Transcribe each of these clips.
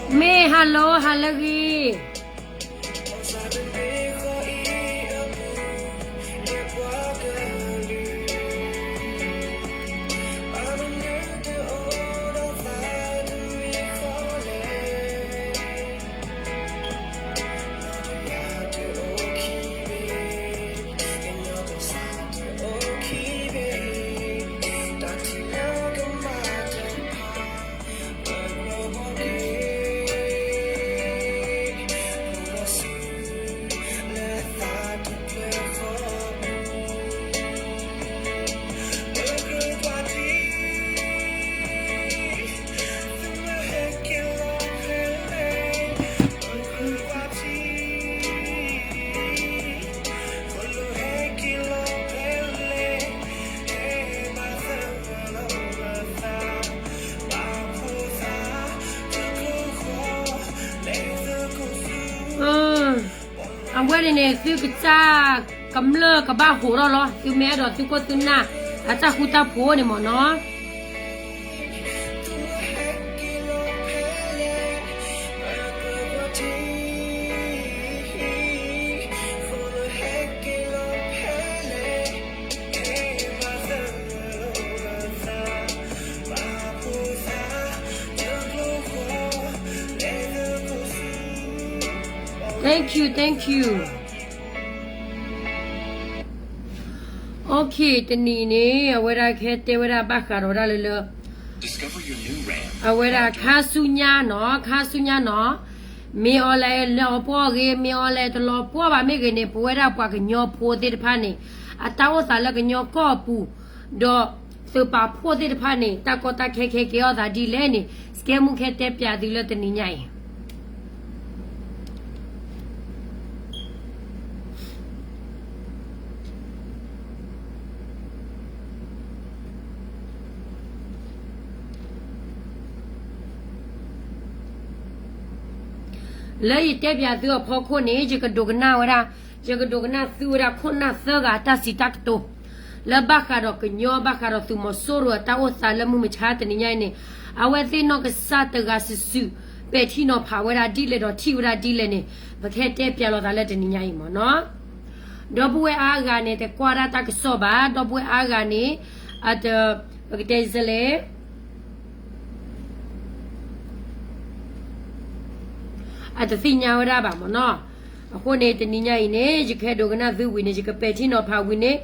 Me hello halagi. I'm wearing a few guitar, come look about Horo, you made or to go to na. That's a huta poor anymore, no? Thank you. Okay, Tanini, where I get there with a backer or a little. Discover your new RAM. Where Casunya no. Me all a law poor game, me all at the law poor by making it where up in your poor dead panny. A thousand like in your corpu. Do super poor dead panny, Takota cake or the delany, Scamuke tepia the Latinine. Lay tepia do a pocone, you could do now, you could do not through a corner thirga tacito. La bacaro, your bacaro to Mosoro, a tao salamu which hat in Yane. I will think not a satagas su, Betino power a dealer or Tiva dealer, but head tepia or the letter in Yaimo, no? Double agane, the quarata soba, double agane at the Desele. At the thing now, Rabam, no. A honey, the Nina in age, you can't do win, you can petty no power win.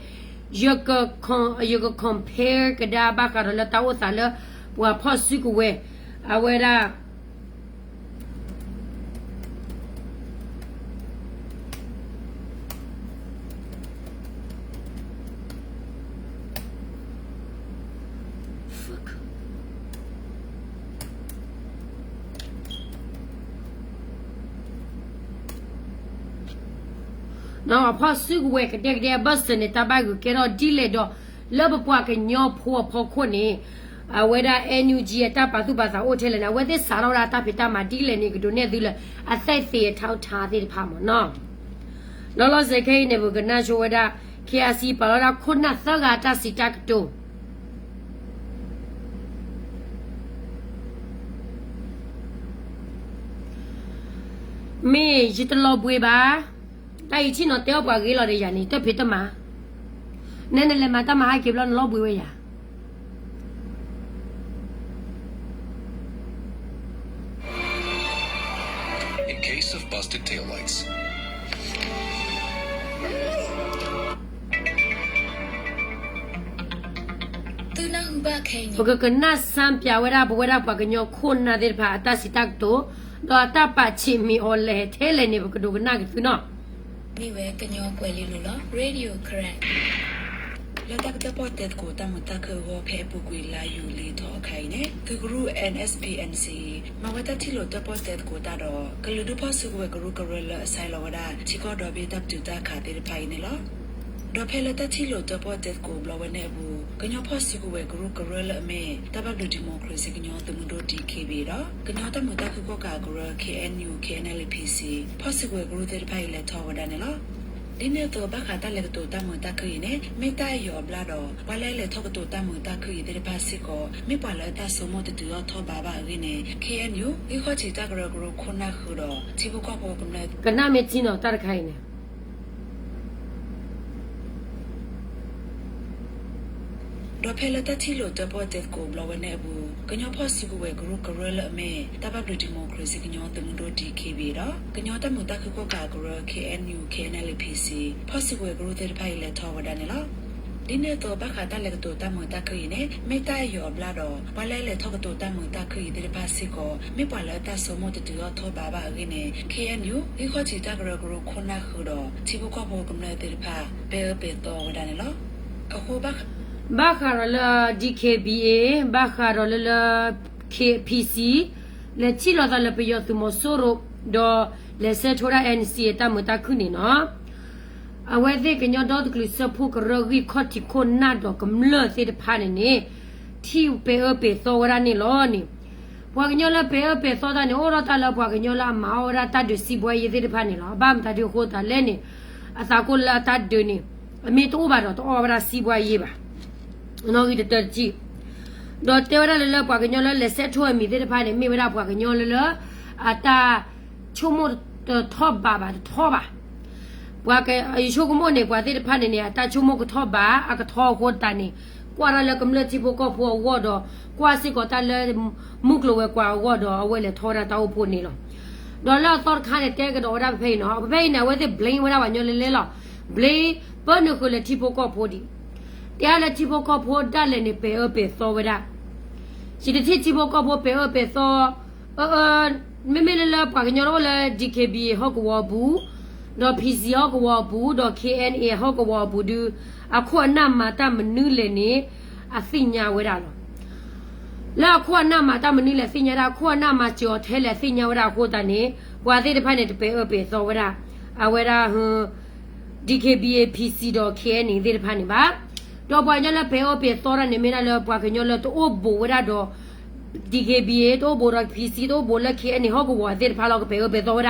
You could compare Kadabaka or Latawatala, were possible way. I wear up. Now, a possible way to take their bus and the tobacco cannot delay the love pork and your poor pocone. Whether NUG at Tapatuba's hotel and whether Sarah Tapitama dealer, Nicodonia dealer, a third theatre, tardy palm. No. Lola Zeke never gonna show whether KSC Palora could not thugata sitacto. Me, Jitalo Bueba. I did not tell Bagilla de Yanni, the Pitama. Nene Matama, I keep on lobby. In case of busted taillights. Porque na sampia wera pa ganyo khonna der pha atasi takto do atapa chimi ole thele ne bukdo na ki no ni we kanyo kweli lo radio correct la tak ta potet ko ta muta ko ho phe pu kwi la yu le tho khai ne ku guru NSPNC ma wata thilo ta potet ko ta do kalu du phosu we guru karela sai lo wada chi ko do be tap tu ta kha te phai ne lo do phe la ta thilo ta potet ko blo we ne bu kanyo phosu ko we guru karela me ta ba do democracy kanyo tu mu do DKB do kanyo ta muta ko ka guru KNU KNLPC phosu ko we guru te phai le tho wada ne lo ဒီနေ့တော့ဘာခါတလည်းတော့တမတခရီနဲ့မိတိုင်ရောဘလာတော့ဘာလဲလေထောက်တော့တမတခရီတဲ့ပါစစ်ကိုမိပါလာတဆုမတူရောထောဘာဘာရင်းနဲ့ KNU ဒီခေါ်ချီတကရကရခုနခရတော့ချိဘကောပေါ်ကမလဲ ကနမေချင်းတော့တတ်ခိုင်းနေ တော့ဖဲလက်တချီလို့တပေါ်တဲ့ကိုဘလဝနေဘူးကညောဖော့စီကိုဝဲဂရုကရလအမေတပတ်လူဒီမိုကရေစီကညောတမတို့ DKB တော့ကညောတမတခကောကကရ KNU KNLPC ဖော့စီဝဲဂရုတဲ့ဖိုင်လက်ထောဝဒနေလားဒီနေ့တော့ဘာခါတလည်းတော့တမတခရီနဲ့မိတိုင်ရောဘလာတော့ဘာလဲလေထောက်တော့တမတခရီတဲ့ပါစစ်ကိုမိပါလာတဆုမတူရောထောဘာဘာရင်းနဲ့ KNU ဒီခေါ်ချီတကရကရခုနခရတော့ချိဘကောပေါ်ကမလဲတဲ့ဖာပဲတော့ဝဒနေလားအခုဘာ ဘာခါရလာ DKBA ဘာခါရလာ KPC လက်ချီလာတယ်ပြရသူမဆိုရတော့လက်ဆက်ထိုးရ NC တမတခုနေနော်အဝဲတဲ့ကညတော့ကလစဖုကရဂီခတိခွန်နာတော့ကမလစေတဖာနေနေတီပေအပေသောရနေလောနေဘွာကညလာပေအပေသောတာနေဩရတာလဘွာကညလာမာဩရတာဒစီဘွာရတဲ့ဖာနေလောဘာမတာဒီခိုတာလဲနေအသာကိုလာတာဒနေအမေတော့ဘာတော့ဩရစီဘွာရေးပါနော်ဒီတက်ကြည့်တော့တေဝရလလပွားကညောလလက်ဆက်ထွေးမိတဲ့ဖာနေမိဝရပွားကညောလလအတာချုံမထောဘာဘာထောဘာပွားကအယုကမနေပွားတဲ့ဖာနေနေအတာချုံမကထောဘာအကထောဟောတန်နေကွာရလကမလတိဘကဖောဝါတော့ကွာစီကတလမုကလောကွာဝါတော့အဝဲလေထောရတောက်ဖို့နေလောဒေါ်လာသောခါနဲ့တဲကတော့ရဖိနော်ဖိနေဝဲတဲ့ဘလိန်ဝရပါညောလလေလောဘလိဘနုကလတိဘကဖို့ဒီတရားလက်ချိဘကဖို့တက်လည်းနေပေအပေသောဝဒရှိတဲ့ချိဘကဖို့ပေအပေသောမေမေလပွားကညောလ DKB ဟောကဝဘူးတော့ PC ဟောကဝဘူးတော့ KNA ဟောကဝဘူးဒအခုအနမတာမနုလည်းနေအသိညာဝဲတာလောလာအခုအနမတာမနုလည်းသိညာတာအခုအနမကြောထဲလည်းသိညာဝဲတာကိုတန်နေဘွာသေးတဲ့ဖိုင်နဲ့ပေအပေသောဝဒအဝဲတာဟ DKB PC တော့ KNA သေးတဲ့ဖိုင်နေပါတော့ပွားညလည်းပေအပေသောရနေမင်းလည်းပွားကညလည်းတော့ဘိုဝရတော့ DKBA တော့ဘိုရ PC တော့ဘိုလက်ခေအနေဟောကဝါတဲ့ဖာလောက်ပေအပေသောရ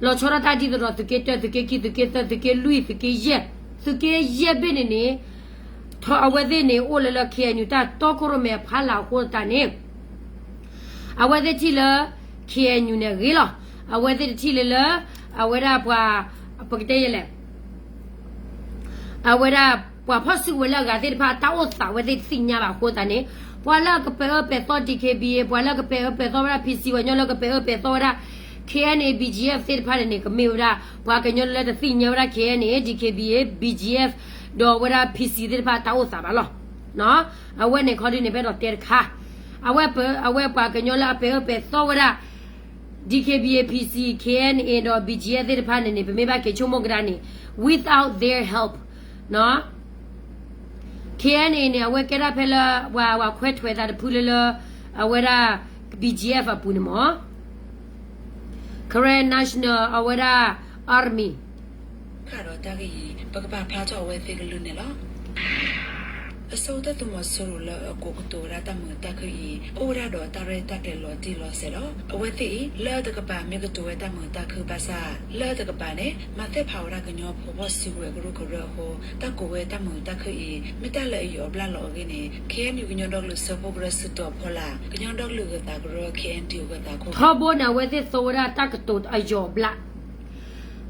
လောချရတာဒီတော့တကက်တကက်ကိတကက်တကက်လူတကက်ရက်ဘင်းနေထောအဝဲတဲ့နေအိုလလခေညူတာတော့ကရမေဖာလောက်ကိုတနေအဝဲတဲ့ချီလခေညူနေရေလောအဝဲတဲ့ချီလအဝဲရပွားပကတဲ့ရလေအဝဲရပွာဖတ်စုဝလာကတဲ့ဖာတောက်စာဝတဲ့စညာပါခိုးတနေပွာလာကပေပေသော DKBA ပွာလာကပေပေသောရ PC ဝညောလကပေပေသောရ KNA BGF တဲ့ဖာနေကမေဝရာပွာကညောလတဲ့စညာဝရ KNA DKBA BGF တော့ဝရ PC တဲ့ဖာတောက်စာပါလောနော်အဝဲနေခေါ်ဒီနေပဲတော့တဲခါအဝဲပွာကညောလပေပေသောရ DKBA PC KNA တော့ BGF တဲ့ဖာနေပဲမေဘကေချုံမကရနေ without their help နော်KNA เนี่ยเวกระเพลว่าခွဲထွဲတာတဖူးလအဝရ BGF အပူနမော Korean National အဝရ Army ခါတော့တာကြီးပကပဖာချောဝဲသေးကလူနေလားအစိုးတဲ့သူမဆိုးလို့ကိုကတိုရတာမတခရီအိုရတော့တရဲတက်တယ်လို့တီလို့ဆဲတော့အဝဲတိလဲတကပါမြေကတိုရတာမတခပါစာလဲတကပါနဲ့မသက်ဖာဝရကညောဖောဘောစီဝဲကရုကရဟောတကိုဝဲတမတခရီမတက်လေရောဘလာလောကင်းနေ KNU ကညောတော့လို့စဖို့ဂရစတော့ဖောလာကညောတော့လို့ကတာကရ KNU ကတာကိုထောဘောနာဝဲတဲ့သောရတကတုတ်အယောဘလာ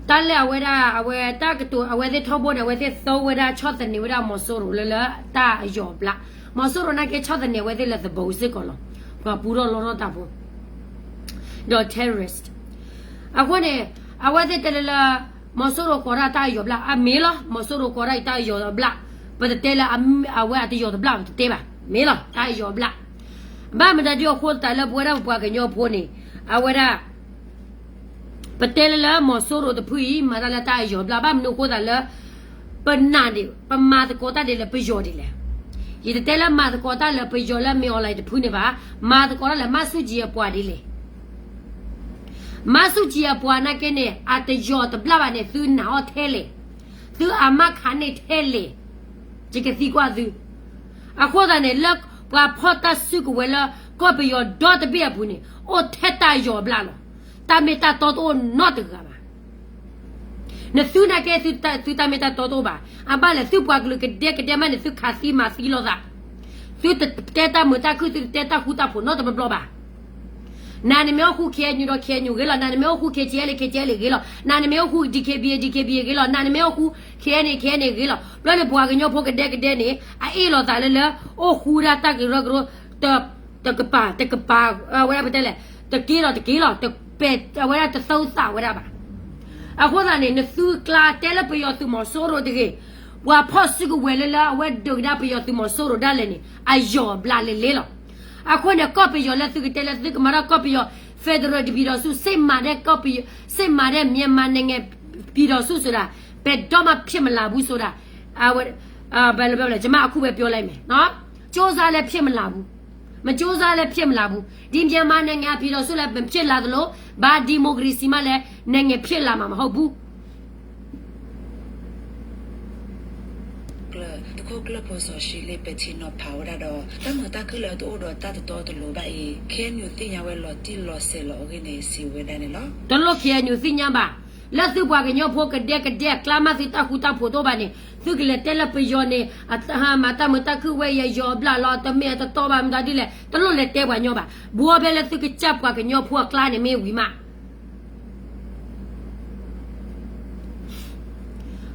တလဲအဝဲတာအဝဲတကတုအဝဲတဲ့ထောဘောနာဝဲတဲ့သောဝဲတာချော့တဲ့နေဝဲတာမဆိုးရလတာအယောဘလာမဆိုးရနာကေချော့တဲ့နေဝဲတဲ့လက်ဘောစစ်ကောလောကပူရောလောတာဘူးတော့ terrorist အခုနေအဝဲတဲ့တလမဆိုးရကောရတာယောဘလာအမေလားမဆိုးရကောရတာယောဘလာဘယ်တဲ့လအဝဲအတယောဘလာတေးပါမေလားတာယောဘလာဘာမတကြောခိုးတယ်လဘွားတော့ဘွားကညောဖိုးနေအဝဲတာပတဲလမဆိုးရတဲ့ဖူးမရလာတာယောဘလာဘာမနုခိုးတယ်လပနာဒီပမာတကောတာတယ်လပယောတယ်လေဒီတဲလမာတကောတာလပယောလမေော်လိုက်တဲ့ဖူးနေပါမာတကောလမဆုကြီးပွားဒီလေမဆုကြီးပွားနာကဲနေအတယောတဘလာပါနေသူနာထဲလေသူအမခါနေထဲလေဒီကတိကွာသူအခုတည်းလက်ပွားဖောတာစုကဝဲလာကောပယောဒေါ်တပြဘူးနေအိုထက်တာယောဘလာလောတာမေတာတော်တော့ not ကပါ ne su na ke su ta meta todo ba aba le su pwa ke de ma ne su khasi ma si lo da su te ta mo ta ku te ta hu ta pho no ta blo ba na ne me hu ke nyu do ke nyu ge lo na ne me hu ke je le ge lo na ne me hu dkb ge lo na ne me hu ke ne ge lo lo le pwa ke nyo pho ke de ne a e lo ta le o hu ra ta ke ro te ke pa wa ba te le te ke lo te pe wa te sau sa wa ba a ko da ne su kla te le pe yo tu mo so ro de ge wa pho su ko we le la wa do da pe yo tu mo so ro da le ni a yo bla le lo a ko ne copy yo le su ke te le su ke ma ra copy yo federal de biro su se ma de copy se ma de Myanmar နိုင်ငံပြည်တော်စုဆိုတာဘယ်တော့မှဖြစ်မလာဘူးဆိုတာဘယ်လိုပြောလဲကျွန်မအခုပဲပြောလိုက်မယ်နော်စ조사လည်းဖြစ်မလာဘူးမစ조사လည်းဖြစ်မလာဘူးဒီမြန်မာနိုင်ငံပြည်တော်စုလည်းဖြစ်လာသလိုဘာဒီမိုကရေစီမှလည်းနိုင်ငံဖြစ်လာမှာမဟုတ်ဘူး တခုကလပေါ်ဆိုရှိလေပချီနောပါဝရတော့တမတာကလတော့တော့တတ်တော့တလို့ပါအေခဲညူတင်ရဝဲလော်တီလော်ဆဲလော်ဂင်းနေစီဝဲတယ်နော် တလို့ခဲညူစညပါလက်စုပွားကညောဖို့ကတဲ့ကလာမစီတခုတဖို့တော့ပါနေသူကလည်းတဲလပယောနေအဟာမတမတခုဝဲရယောဘလာလောတမေတတော့ပါမဒါဒီလေတလို့လည်းတဲပွားညောပါဘောပဲလည်းသူကချက်ပွားကညောဖို့ကလာနေမေဝီမ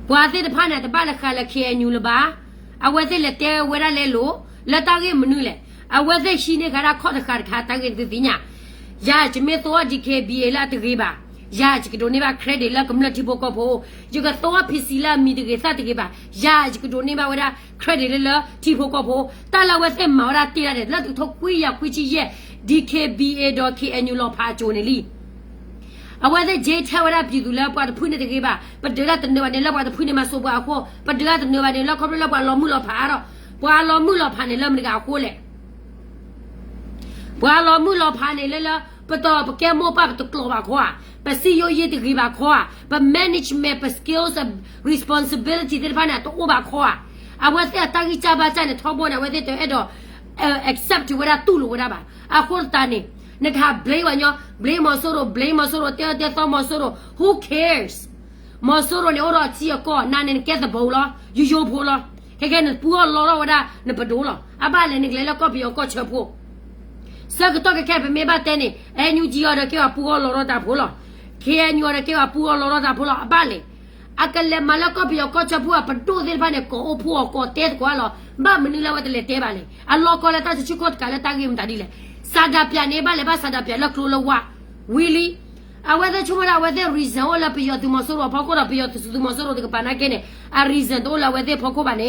ဘွာတဲ့တဖာနဲ့တပတ်လက်ခါလက်ခဲညူလပါအဝဲတဲ့လက်တဲဝဲရလဲလို့လက်တောက်ရဲ့မနုလေအဝဲတဲ့ရှိနေခါရခေါ်တခါခါတကယ်ဒီညာရာချမေတော့ဒီကေဘီလာတကေပါya jikdo ne ba credit la community boko pho jiga to phisi la mi de sa de ba ya jikdo ne ba wada credit la ti boko pho ta la we se ma wada ti ya de la tu tho kwi ya kwi chi ye dkba.knu lo pha jo ne li awa de je tha wada pi tu la pa de phu ne de ba pa de la de ne ba ne la pa de phu ne ma so ba kho pa de la de ne ba ne la kho la pa lo mu lo pha ro bwa lo mu lo pha ne la mi ga kho le bwa lo mu lo pha ne la pa to pa ke mo pa to klo ba kho but see you yet the riba khoa but management but skills and responsibility the pana to oba khoa I was there tagi chaba cha ne thobo na we the edo accept wera tu lo wera ba a khol ta ne ne tha blame wa nyo blame mo so ro te so mo so ro who cares mo so ro ne oro chi ko na ne ke the bowl lo yo pho lo ke ne pu lo lo wera ne pa do lo a ba le ne le ko pi ko che pho sa ko to ke me ba te ne e nyu ji yo de ke pu lo ro ta pho lo ke nyu re ke pu lo ro ta pho lo ba le akale malako pi ko cha pu pa do de ba ne ko o phu ko te ko lo ba mni la wa de le te ba le a lo ko la ta chi ko ka la ta gi mta di le sa da pya ne ba le ba sa da pya la klo lo wa really a wa de chu la wa de reason o la pi yo tu mo so ro pho ko ro pi yo tu mo so ro de pa na ke ne a reason do la wa de pho ko ba ne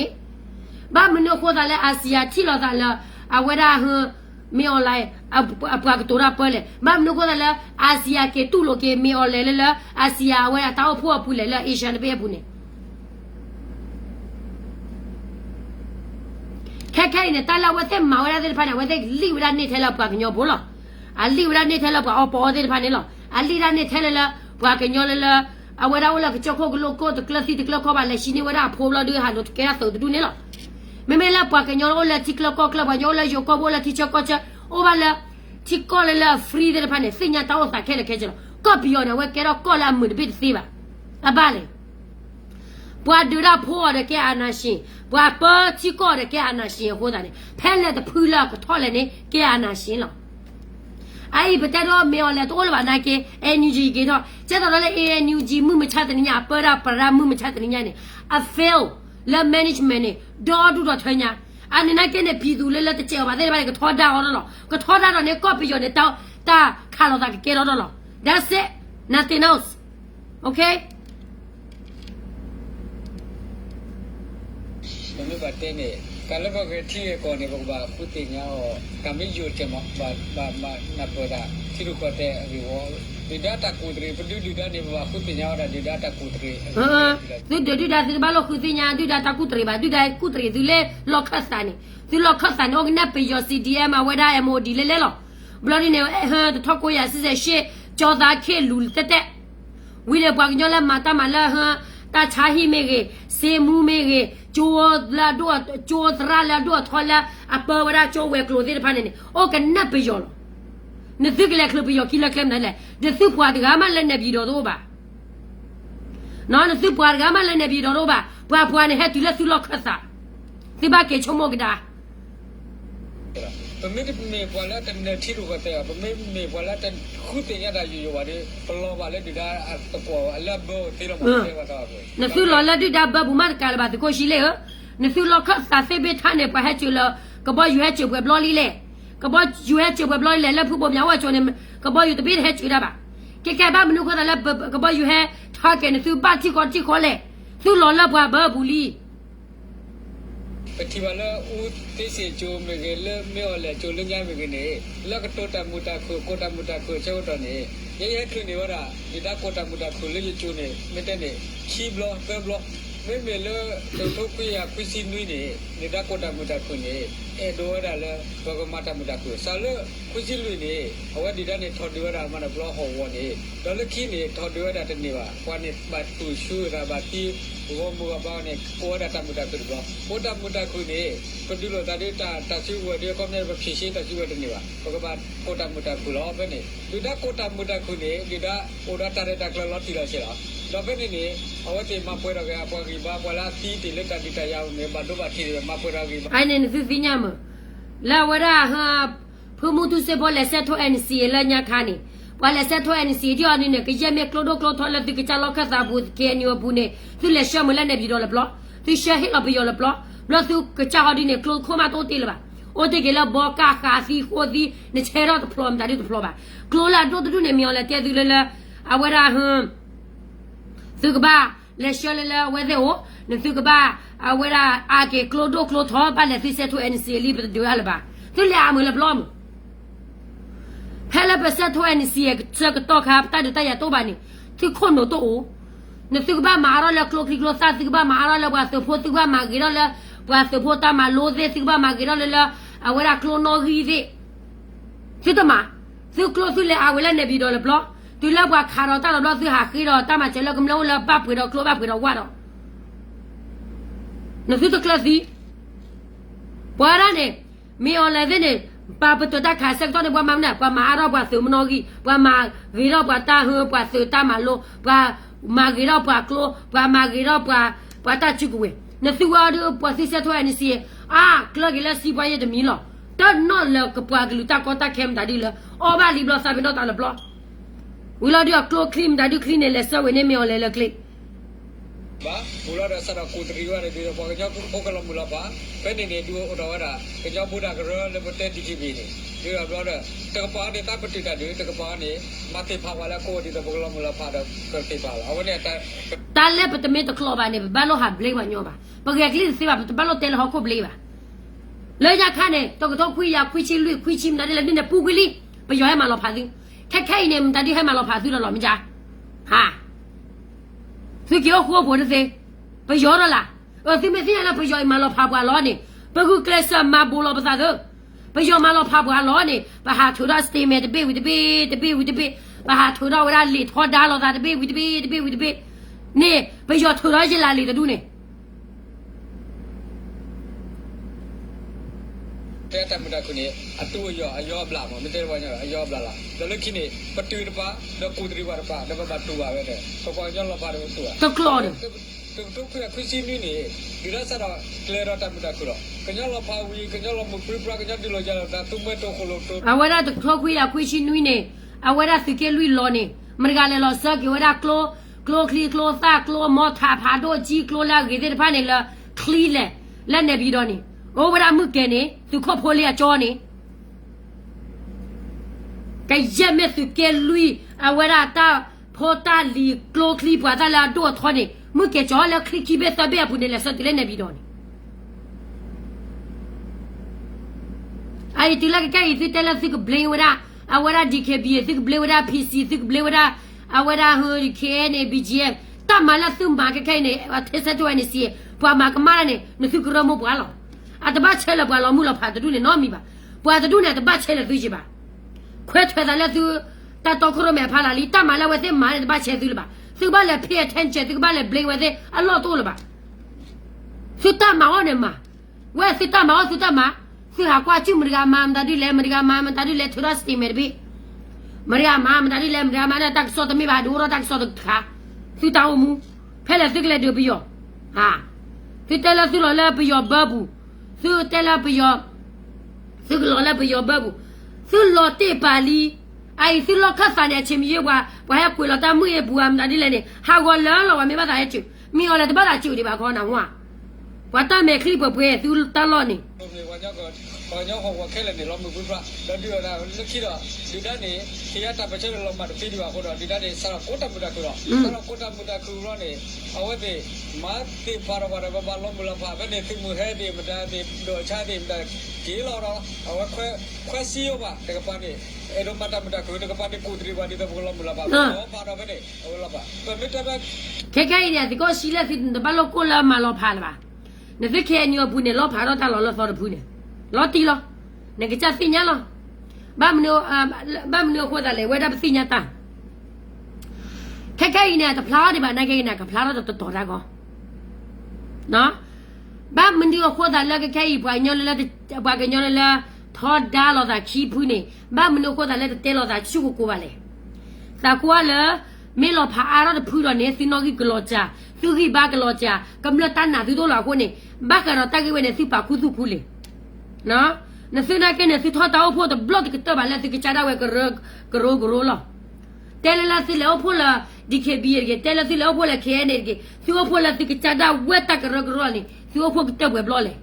ba mni ko da le asia thi lo da la a wa da hu me online apa to ra pa le ma mno ko la asia ke tu lo ke me online la asia wa ta o phu pu le la asian be pu ne kai ne ta la wa te ma wa de pa na wa de li wa ne the la pa ke nyo bo lo a li wa ne the la pa o po de pa ne lo a li da ne the la pa ke nyo la a wa da wa la ke chok ko lo ko de class de class ko ba la shi ni wa da pho lo de ha lo ke ra so du ne lo me la pa ke nyo la ti klo ko klo ba nyo la yo ko bo la ti chok ko cha o ba la ti ko la free de pa ne sinya ta o sa ke le ke jelo ko pi yo ne we ke ro ko la mu de bit si ba a ba le bwa du ra pho de ke ana shin bwa pa ti ko de ke ana shin ho da ne phe le de phu la ko tho le ne ke ana shin lo ai beta do me o le to lo ba na ke NUG ke do che do le NUG mu ma cha de nya pa ra mu ma cha de nya ne a fail la management ne do du do thanya ani na ke ne pi du le te che ba de ba ke tho da ho lo ko tho da do ne ko pi yo ne ta kha lo da ke lo that's it nothing else okay မမေပါတဲ့နေကလည်းဘကတိကိုနေဘဘာဖူတင်ညာကမီယူချေမဘာနာပေါ်တာတိရကိုတဲ့ဝီဝဒီဒတာကိုဒရီပဒူဒီဒါနေဘဖူတင်ညာဒါဒီဒတာကိုဒရီဒီဒါဒီဘာလို့ခူတင်ညာဒီဒါတာကူတရီဘာဒီဒါကူတရီဒီလေလောခဆာနီဒီလောခဆာနီငါပီယို CDM ဝဒါ MOD လေလေလောဘလော်ဒီနေဟဲတထောက်ကိုရစစ်စစ်ရှေကြောသားခေလူတက်ဝီလေပွားညောလာမာတာမလာဟတာချာဟီမေကေစေမူမေကေကျိုလာတော့ကျိုသရာလာတော့ထော်လာအပေါ်ဝရကျိုဝဲကလိုဒီဖာနေโอเคနပ်ပယောနေသိကလက်ခလပယောကိလကလမ်နဲလေဒီသုပွားဒီကမလည်းနေပြီးတော့ပါ နော်သူပွားကမလည်းနေပြီးတော့ပါပွားနေဟဲ့သူလည်းသူလောက်ခတ်စားဒီဘာကေချုံမကဒါ ပမေမေပွာလာတနေတီလိုကတဲ့ပမေမေပွာလာတခုတင်ရတာယူရပါတယ်ပလောပါလေဒီဒါအပေါ်အလဘောတီလိုမတဲ့ဝတာပဲ နသူလော်လာဒီဒါဘဘူမတ်ကာလဘာတကိုရှိလေဟနသူလောက်ခတ်စားစေဘထားနေပါဟဲ့ချူလကဘောယူဟဲ့ချူဘဘလော်လီလေကဘောယူဟဲ့ချူဘဘလော်လီလေလက်ဖူပေါ်မြောက်ဝချုံနေကဘောယူတပိဟဲ့ချူတာပါကဲကဲဘာမနုခတာလကဘောယူဟဲ့ထားကဲနသူပါတီကောတီခေါ်လေသူလော်လာဘဘဘူလီ ပတိပါလာဦးသိစီချိုမေကလေမြော်လေချိုလင်းကြမေကနေလကတိုတာမူတာခုကိုတာမူတာခုချေတော့နေရဲထွနေရတာဒီတာကိုတာမူတာခုလေချိုနေမတဲ့နေချီဘလော့ဘလော့မေမေလေတို့ခွေရခွစီနွေးနေဒီတာကိုတာမူတာခုနေအဲဒိုရလေဘကမတာမူတာခုဆာလခွစီလွေနေအဝဒီတာနေထော်ဒီရတာမနဘလော့ဟောဝနေဒေါ်လခီနေထော်ဒီရတာတနေပါကွာနေဘတ်တူရှူရာဘတီဘောမူကပေါနေကိုရတာမူတာပြတော့ကိုတာမူတာခုနေပဒူလိုတာဒေတာတချူဝဒီကောနေဖြည့်ရှိတချူဝတနေပါဘကဘကိုတာမူတာခုလောပဲနေဒီတာကိုတာမူတာခုနေဒီတာအိုဒါတာရတာကလောတီလာရှိလားတော့ပဲနေအဝတိမပွဲတော့ကအပေါ်ကြီးဘာပွာလာတီးတီလက်တာဒီတရအောင်နေဘာတို့ဘာထီမပွဲတော့ကြီး ai nên phi phi nham la wara ha phu mu tu se bo le se tho nc la nya khani wa le se tho nc di ani ne ke ye me klo do klo tho la ti ke cha lo kha sa bu ke ni bu ne tu le sha mo la ne bi do le blo tu sha hit la bi yo le blo blo tu ke cha ha di ne klo kho ma to ti le ba o te ke la bo ka kha si kho di ne che ro to plom da di to plom ba klo la do tu ne mi yo le te tu le la a wara ha tu ka ba le sha le la we de o ne tu ka ba a wera a ke klodo klotho ba le ti se to nc li be do hala ba tu le a mo le blom hala be se to nc ke che ke to kha ta de ta ya to ba ni ti khon no to o ne tu ba ma ro le klo kli klo sa ti ba ma ro le ba tu pho tu ba ma gi ro le ba tu pho ta ma lo de ti ba ma gi ro le a wera klo no gi de ti ta ma tu klo tu le a wela ne bi do le blom tu la ba kha ro ta ro tu ha ki ro ta ma che le kum lo le ba pwi ro klo ba pwi ro wa ro no tu clasi para ne mi ole de ne pa pa to ta kha sak to ne pa ma na pa ma ro pa su mno gi pa ma gi ro pa ta hu pa su ta ma lo pa ma gi ro pa klo pa ma gi ro pa ta chu ku we ne tu wa do pa si se to ni si a klo gi la si pa ye de mi lo ta no le ka pa gi lu ta ko ta kem da di le o ba li blo sa bi no ta le blo wi lo di klo clean da di clean le so we ne mi ole le clean ba mula da sara ko tri wa de ba ka ko ka la mula ba pe ne ne du o da wa da ka ja bu da ka ro le te di ji bi ni de ba blo da ta ka pa de ta pa ti da de ta ka pa ne ma te pha wa la ko di da ba la mula pa da ka te pa la aw ne ta ta le pa te me to klo ba ne ba lo ha ble ba nyo ba ba ga kli se ba ba lo te lo ko ble ba le ja kha ne to ko to khwi ya khwi chi lui khwi chi na de le ne pu kli ba yo ha ma lo pha si khai khai ne ta di ha ma lo pha si lo ma ja haသူကြောခိုးဖို့တဲ့ဘယောရလားသူမသိရလားဘယောမလောဖာပွားလောနေဘကုကလဆာမဘူလောပသာတော့ဘယောမလောဖာပွားလောနေဘာဟာထူရာစတေမဲတပေဝီတပေဘာဟာထူရာဝရလီထောဒါလောသာတပေဝီတပေနေဘယောထူရာဂျလာလီတူနေတဲ့တမတာခုနေအတူရောအယောဘလာမမတဲ့ဘာညာအယောဘလာလားဒါလည်းခိနေပတူတပါတော့ကိုတရီဝါပါတော့ဘာတူပါပဲတဲ့ပေါ်ကြောင့်လာပါတယ်တူတော့ကလော်တူခွစီနီနေဒီရစားတော့ကလေရတမတာခုတော့ကညလောပါဝီကညလောမပရိပရာကညဒီလိုကြတာသူမဲတော့ခလို့တော့အဝရတခေါ်ခွေးရခွေးချင်းနွိနေအဝရစကေလွိလောနေမရကလည်းလောစကေဝရကလိုခလီကလိုသာကလိုမောထာဖာတော့ဂျီကလိုလာဂေတဲ့ဖာနေလခလီလက်နေပြီးတော့နေโอวรามุกเกนี่ตุขอโพเลียจ่อนี่กะเยเมตุเกลุยอวราตาโพตาลีโกลคลีปวาตาลาโดทอนี่มุกเกจ่อแล้วคลิกิเบตะเบะปุเนี่ยละสติเลเนบิดอนี่ไอ้ติละกะอีติตะละซิกเบลวราอวราดีเคบีซิกเบลวราพีซีซิกเบลวราอวราเฮอริเคนเอบีจีเอตะมาละซุมบากะไคนี่อเทสะตัวนี่สิปวามากะมาเนี่ยนสุกรมปวาลအတပတ်ချဲလပွာလောမှုလဖာတူနေနော်မိပါပွာတူနေတပတ်ချဲလသူချပါခွဲထွဲတယ်လေသူတတော်ခရမဲဖာလာလီတမလာဝဲတဲ့မာတပတ်ချဲသူလပါသူပါလေဖေးထန်ချဲသူပါလေဘလိဝဲတဲ့အလောတိုးလပါသူတမအောင်နေမှာဝဲသူတမအောင်သူတမသူဟာကွာချူမရကမာမတာဒီလေမရကမာမတာဒီလေထရစတီမဲဘီမရကမာမတာဒီလေမရကမာနဲ့တက်ဆော့တမိပါဒူရောတက်ဆော့တခါသူတောင်းမူ ဖဲလေသူကလေးတို့ပြီးရောဟာသူတဲလာသူလောလာပြီးရောဘဘူးသူတဲလာပြီးရောသူလောလာပြီးရောဘဘူးသူလောတေပါလီအိုင်သူလောခတ်စာနေချင်းမြေဘာဘာရကွေလောတာမှုရဘူးအမနာဒီလေနေဟာကောလာလောမေဘာသာရဲ့ချူမီော်လေတပတ်တာချူဒီပါခေါ်နာဝါဘာတာမဲခလိပပွဲသူတလောနေ ဘာကြောင့်ဟောဝခဲလည်းနေလောမဘူးပြတော့ဒီတော့လက်ခိတော့ဒီတန်းနေခေရတာပချက်လောမတ်ဖီဒီပါခေါ်တော့ဒီတန်းနေဆရာကိုတာမူတာခေါ်တော့ဆရာကိုတာမူတာခေါ်တော့နေအဝတ်ဒီမာတိပါရပါရဘာလောမလဖာဘယ်နေသူမဟဲဒီမတာဒီတော့ချာဒီမတာကြီးလောတော့အဝတ်ခွဲစီရောပါတကပန်းနေအဲ့တော့မတာမတာခေါ်တကပန်းနေကိုတရီပါဒီတော့လောမလဖာတော့ပါတော့ဘယ်နေဟိုလောပါပမစ်တာ ခဲခဲရဒီကိုရှိလက်စစ်တဘလောကိုလာမလောဖာလာနေသခဲညောဘူးနေလောဖာတော့တာလောဆောဘူးနေလောတီလောနေကချစီညာလောဘာမနိုခေါ်တယ်လေဝဲတာစီညာတာခဲခဲနေတဖလားဒီပါနေခဲနေကဖလားတော့တော်တာကောနော်ဘာမနိုခေါ်တယ်လေခဲခဲပွားညောလေဘာကညောလေထော်ဒါလောတာချီဖူးနေဘာမနိုခေါ်တယ်လေတဲလောတာချူကိုပါလေသာကွာလေမေလောဖာအားတော့ဖူးတော့နေစင်နောကြီးကလောချာသူကြီးဘာကလောချာကမ္လတန်နာသူတို့လာကိုနေဘာကတော့တက်ကြီးဝဲနေစီပါခုစုဖူးလေနော်နစနာကနေစီထောတာဖို့တော့ဘလော့ကတော့ဘာလဲစီကချာဝဲကရောလောတဲလလာစီလောဖို့လာဒီကေဘီရတဲလစီလောဖို့လာခဲနေကေစီဖို့လာစီကချာဝဲတကရောနေစီဖို့ကတော့ဝဲဘလော့လေ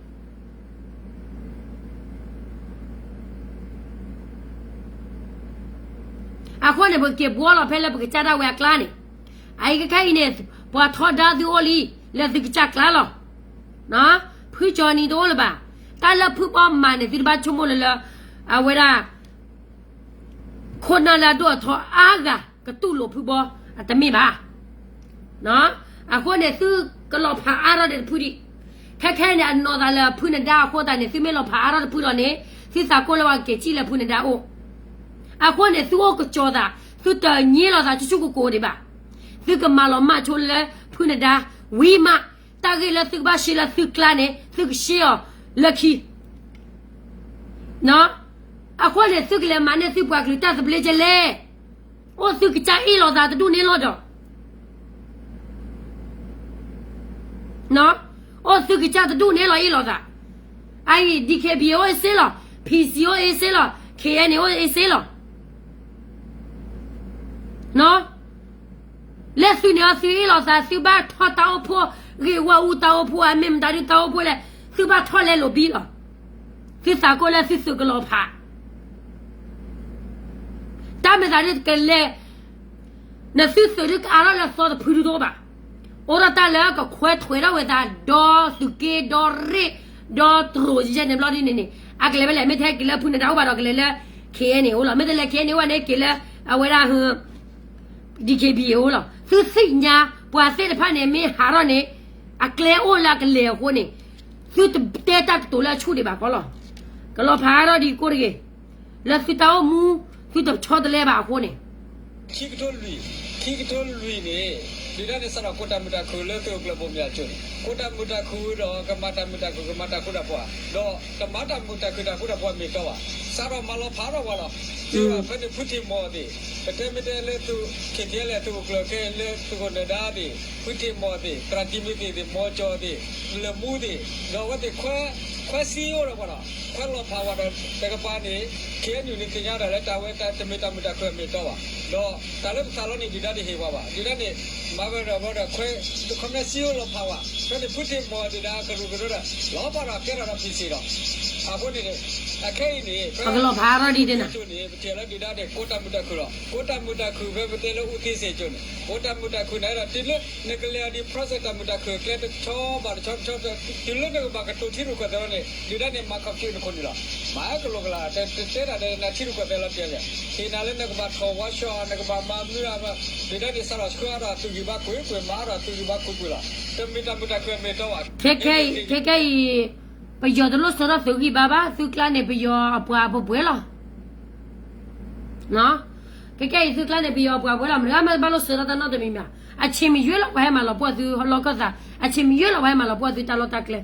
အခုနေဘကေဘောလာဖဲလာကချာဝဲကလာနေအိုင်ကခိုင်နေဘွာထောဒါဒီအိုလီလက်စီကချာကလာလောနော်ဖူချော်နီတော့လပါတာလဖူပါမန်ဒီဘာချုံမလလာအဝရာခွန်နာလာတော့ထောအာဂါကတူလို့ဖူပါအတမေပါနော်အခုနေသူကလောဖာအားရတဲ့ဖူဒီခက်ခဲနေအနော်ဒါလာဖူနေတာခေါ်တာနေသူမေလောဖာအားရတဲ့ဖူတော့နေစီစာကိုလောကကြည့်လေဖူနေတာအိုအခုနေသူကကြောတာသူတညေလောတာချူကိုဒီပါသူကမလောမချိုလေဖူနေတာဝီမတာဂေလသူဘာရှိလာသူကလာနေသူကရှေောLucky. No? Ako le suk le mane suk wa klita se ble jele. O suk cha e lo da tu ne lo do. No? O suk cha tu ne lo e lo da. Ai DKB o e se lo, PC o e se lo, KN o e se lo. No? Le su ne o su e lo da su ba tho ta o pho, ri wa u ta o pho a mem da ri ta o pho leသူဘာထော်လဲလို့ပြီးတော့စစ်စာကိုလည်းစစ်စုကလောဖာတာမသားကလည်းနစစ်စုရကအားရဆောဖူးတော့ပါအော်တာလည်းကခွဲထွေရဝဲတာဒေါ်စုကေဒေါ်ရီဒေါ်ထရိုဂျန်နေဘလော်ဒီနေအကလည်းပဲမထဲကလည်းဖူးနေတာဘာတော့ကလည်းခေနေဟိုလားမတဲ့လည်းခေနေဝနဲ့ကလည်းအဝဲရာဟန်ဒီကေဘီဟိုလားသူစိညာပွာစစ်တဖာနေမင်းဟာတော့နေအကလည်းအိုလာကလည်းဟိုနေသူတဲတက်တူလာချူဒီပါကောလောကလောဖာရဒီကိုရီလက်ဖီတောမူသူတချောတလဲပါခိုးနေ ခိကတိုလူနေဒီတဲ့ဆရာကိုတာမတာခူလို့တော့ကလဘမြချွတ်ကိုတာမတာခူတော့ကမတာမတာခူကမတာခူတာပွားတော့ကမတာမတာခူတာခူတာပွားမြေတော့ဆရာမလောဖာရောဝါလောဒီဘယ်ဖူတီမော်ဒီတတဲမတဲလေသူခေခဲလေသူကလခဲလေသူကဒါဒီဖူတီမော်ဒီပရတိမီဒီမောချောဒီလမူဒီတော့ဝတ်ခွဲစီရောတော့ဘာခွဲလောဖာဝါတော့တကပါနေခဲညူနေတင်ရတယ်တာဝဲတာတမတာမတာခွဲမြေတော့တော့တာလည်းဆာလုံးနေဒီတဲ့ဟေးပါဒီတဲ့နေမာဘရောဘောခွဲခမစီရောလောဖာဝါတဲ့ဖူတီမော်ဒီဒါကလူကတော့လောပါတော့ကဲတော့ဖြစ်စီတော့အခုနေအခဲနေ ကလောဖာရဒီတဲ့နာ ကျွနေပတေလာဒီဒါတဲ့ကိုတာမူတာခူတော့ကိုတာမူတာခူပဲပတေလာဥသိစေကျွနေကိုတာမူတာခူနေတာတိလနေကလေးဒီ process တာမူတာခူကဲတဲ့ချောဘာချောတိလနေဘာကတူတီရူကတော့နေဒီဒါနေမကပ်ချွေခွန်လာမာကလောကလာတဲ့တဲ့တဲ့နာတီရူကတော့ပြည့်ခေနာလည်းနေကဘာထောဝါရှောနေကဘာမာမူရာဒီဒါဒီဆရာစခွာရာသူကြီးဘာကိုမာရာသူကြီးဘာကိုကူလာတမီတာမူတာခူမေတော့ခဲပယောတလို့စရသူကြီးဘာဘာသူကလာနေပယောအပွားပွဲလောနော်ခဲသူကလာနေပယောအပွားပွဲလောမရမဘာလို့စရတဲ့နော်တမီမြအချင်းမရွေးလောက်ပဲမှာလောပွားသူလောကစားအချင်းမရွေးလောက်ပဲမှာလောပွားသူတလောတကလေ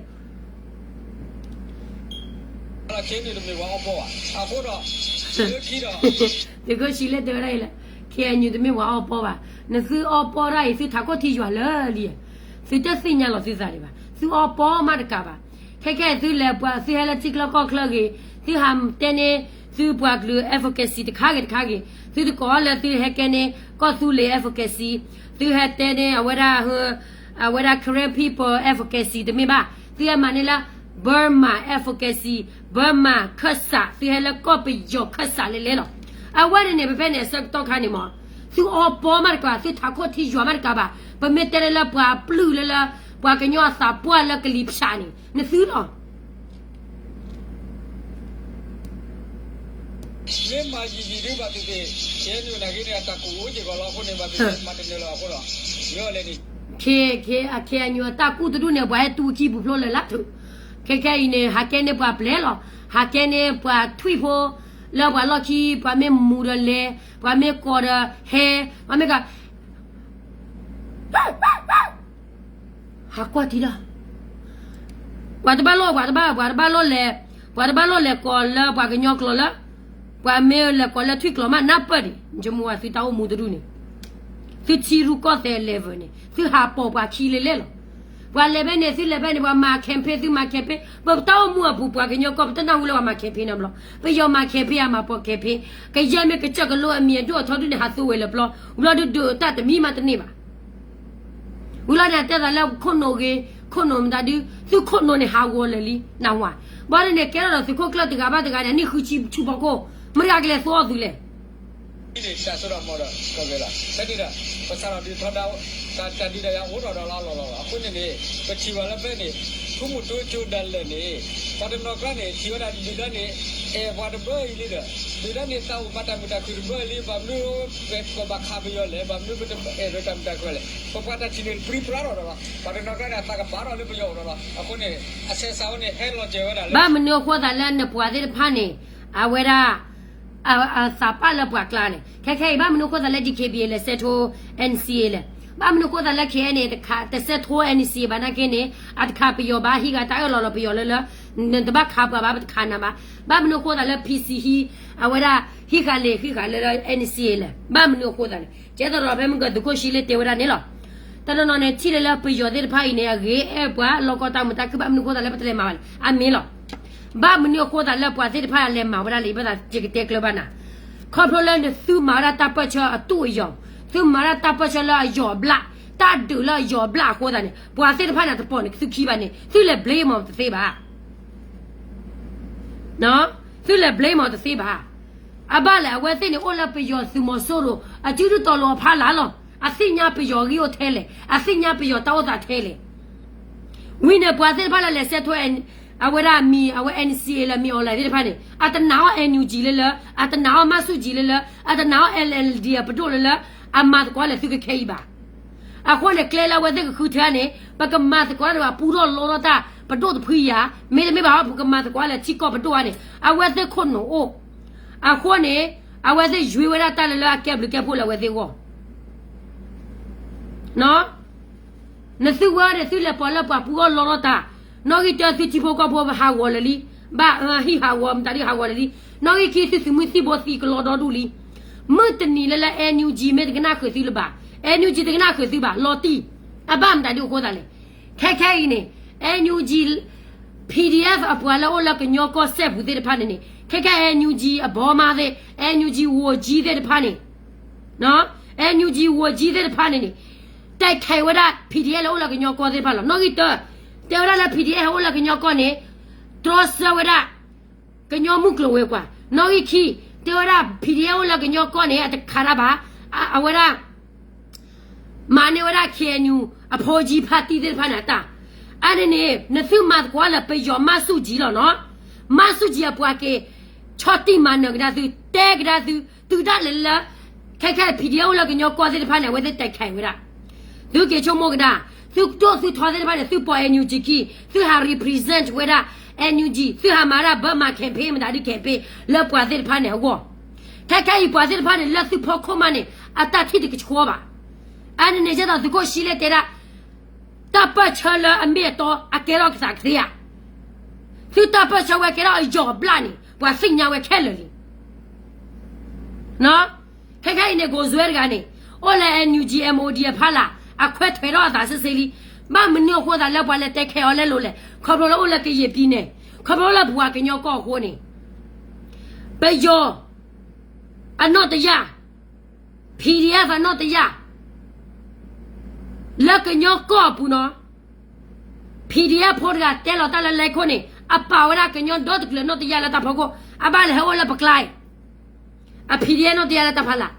လာခင်းနေတယ်ဝါဘောအခုတော့ခီတော့ဒီကရှိလက်တော်ရိုင်လာခဲညူတမီဝါဘောပါနစုအပေါ်ရိုင်သူထားကိုတီရွာလေလီ သူတက်စညာလို့စစ်စားတယ်ပါသူအပေါ်မှာတကပါခဲသူလည်းပွားသူဟဲလက်ချစ်လောက်ကောက်ခလကြီးသူဟမ်တဲနေသူပွားကလူ advocacy တခါကြီးသူတကောလည်းသူဟဲကနေကောသူလေ advocacy သူဟဲတဲနေအဝရ Korean people advocacy တမင်ပါသူရမနေလား Burma advocacy Burma ခတ်စာသူဟဲလက်ကောပီယောခတ်စာလေလောအဝရနေပဲနဲ့စက်တော့ခါနေမှာသူအပေါ်မှာကသူထားခိုတီရွာမှာကပါပမေတဲလာပွားပလူလာပွားကညောစာပွားလကလိပရှာနေနသူတော့ လေမာကြီးကြီးတွေပါတဲ့ကျဲနေလာကြီးနေတာကိုဦးကြီးကတော့ခုနေပါပြီမတ်နေလို့အခုတော့ရောလေနေခေညောတာကူတူနေပွားတူကြည့်ဘူးလို့လေလာသူခဲနေဟာကဲနေပွားပလဲလောဟာကဲနေပွားထွိဖို့လောပွားလော်ချီပွားမေမူရလေပွားမေကောရဟဲပွားမေကဟာကွာတီလာပွားတဘာလောလေကောလာပွားကညောကလောလာပွားမေလေကောလာထွိကလောမနာပရီဂျမွာစီတောင်းမူဒရူနေသူချီရူကောတဲ့လေဗနေသူဟာပေါ်ပွားခီလေလေလောပွားလေဘဲနေစီလေဘဲနေပွားမာကမ်ဖေသူမာကမ်ဖေပေါ်တောင်းမူအဘူပွားကညောကောတနာဝလောမာကမ်ဖေနမလောပယောမာကမ်ဖေအမပေါ်ကမ်ဖေကဲရမေကချက်ကလောအမီတို့ထော်တူနေဟာသူဝဲလေဘလောဘလောဒူတတ်မီမတနေပါဝလာတဲ့တဲ့လာခွန်နိုကေခွန်နိုမဒါဒီသူခွန်နိုနေဟာဝလေလီနောင်ဝါဘာလဲကဲတော့သူခုကလတ်တကဘာတကနဲ့နိခုချီချူပကိုမရကလေးသောသူလေ ဒီစာစရမော်ဒကဘလာစတိရာပစာရဒီထောဒါတာတီရာဟိုတော်တော်လာအခုနေနေပချီဝလာပဲနေခုမှုတိုးချိုးတယ်လေနေပတ်တော့ကနေချီဝလာဒီကနေအဲဘာဒဘယ်လီဒါဒီကနေတောက်ပတ်တာကူဘယ်လီဘာမလို့ပဲကဘာခါဘီရလေဘာမလို့ပဲအဲရတမ်တာကွလေပပတာချီနေပရီပရာတော့ပတ်တော့ကနေတာကဘာလို့ပဲရောတော့အခုနေအဆက်ဆောင်းနေဟဲလောကျေဝလာဘာမနိုခေါ်တာလည်းနပွားတဲ့ဖာနေအဝရစာပါလပွားကလာနေခဲဘာမနိုခေါ်တာလည်းဒီ KBA လည်းဆက်ထိုး NCA လည်းဘာမနိုခေါ်တာလည်းခဲနေတခါတစ်ဆက်ထိုး NCA ဘာနာကင်းနေအတခါပယောဘာဟီကတာရောလောပယောလဲတဘခါဘာခါနာဘာမနိုခေါ်တာလည်း PC ဟီအဝရဟီကလေNCA လည်းဘာမနိုခေါ်တာလည်းကျတော့ဘယ်မကဒကိုရှိလေတေဝရနေလောတနနော်နေချီလေပယောတဲ့ဖိုင်နေရေအပွားလောကတာမတကဘာမနိုခေါ်တာလည်းပတလေမာအမင်းလောဘာမနိုခေါ်တာလည်းပွားတဲ့ဖိုင်လည်းမာဝရလေးပတာဂျစ်တဲကလဘနာခေါပလန်သူမာရတာပချာအတူယောသူမာရတာပချာလာယောဘလာတာဒူလာယောဘလာခေါ်တာနေပွားတဲ့ဖိုင်နာတပေါ်နေသူခီပါနေသူလည်း blame အောင်သေးပါနော်သူလည်း blame အောင်သေးပါအဘလည်းအဝဲသိနေအိုလာပယောသူမဆိုးလို့အကျူးတော်လောဖာလာလောအစိညာပယောကြီးကိုထဲလေအစိညာပယောတောက်တာထဲလေဝင်းနေပွားတဲ့ဖိုင်လည်းဆက်ထွဲအဝရမီအဝ NCA လာမီ online တဲ့ဖာနေအတနာ NUG လေလအတနာမဆုကြီးလေလအတနာ LLD ပတိုလေလအမတ်ကွာလေသူကခေးပါအခုလေကလေလာဝတဲ့ခုထane ပကမတ်ကွာတော့ပူတော့လောတာပတိုတဖွီယာမေဘာပကမတ်ကွာလေချီကောပတိုကနေအဝတဲ့ခွနိုအိုအခုနေအဝတဲ့ရွေဝရတလလကပ်လကပ်ဖို့လေဝတဲ့ကောနော်နစုဝရသူလေပေါ်လပပူတော့လောတာနော်ဂီတစီချီဖို့ကဖို့ဟာဝလလီဘာဟီဟာဝမ်တရီဟာဝလလီနော်ဂီကီစီမူစီဘောစီကလောဒဒူလီမတ်နီလလ NUG မေတကနာခွေစီလပါ NUG တကနာခွေစီပါလော်တီအဘမ်တရီကိုခေါ်တယ်ခဲနေ NUG PDF အပွားလောလကညောကောဆက်ဘူးတဲ့ဖာနေခဲ NUG အဘောမာတဲ့ NUG ဝကြီးတဲ့ဖာနေနော် NUG ဝကြီးတဲ့ဖာနေတိုက်ခိုင်ဝဒ PDF လောလကညောကောတဲ့ဖာလောနော်ဂီတတေဝရလာ PDF ဟိုလာကညောကောနေထရစဝရကညောမှုကလဝဲကွာနော်ဤခီတေဝရ PDF ဟိုလာကညောကောနေအတခါရပါအဝရမာနေဝရခေညူအဖိုးကြီးဖတ်တီးတဲ့ဖာနာတာအဲ့ဒီနေနသုမတ်ကွာလာပယောမဆုကြီးလောနော်မဆုကြီးအပွားကေချောတိမနကဒါသူတဲကဒါသူတလလခဲ PDF ဟိုလာကညောကောတဲ့ဖာနေဝဲတဲ့တိုက်ခိုင်ဝရသူကေချုံမောကဒါသူတို့သူထော်တဲ့ဘာလဲသူပေါ် NUG ကီသူဟာ represent ဝဲတာ NUG သူဟာမာရာဘမ campaign မဒါဒီ campaign လက်ပွားတဲ့ဖာနေဟောခဲပွားတဲ့ဖာနေလက်သူဖို့ခမနေအတတိတကချောပါအဲ့ဒီနေကြတော့သူကိုရှိလေတဲ့တပ်ပတ်ချလာအမေတော့အကေရောကစားခရီးသူတပ်ပတ်ချဝဲကေရောအကြောဘလာနေပွားစင်ညာဝဲခဲလေနော်ခဲနေကိုဇွဲကနေအိုလဲ NUG MOD ဖာလာအခွဲထွေတော့သာစစ်စစ်လီ ဘာမညောခေါ်တာလောက်ပါလေတက်ခဲော်လဲလို့လေခေါ်ဘလို့လည်းကရပြင်းနေခေါ်ဘလို့ဘွားကညောကောက်ခိုးနေပေယောအနော့တရ PDF အနော့တရလက်ကညောကောက်ဘူးနော် PDF ဖို့ကတဲလို့တလည်းလိုက်ခိုးနေအပါဝရကညောဒေါတ်ကလနော့တရလာတာဖို့ကိုအပါလေဟောလည်းပကလိုက်အ PDF နော့တရလာတာဖလား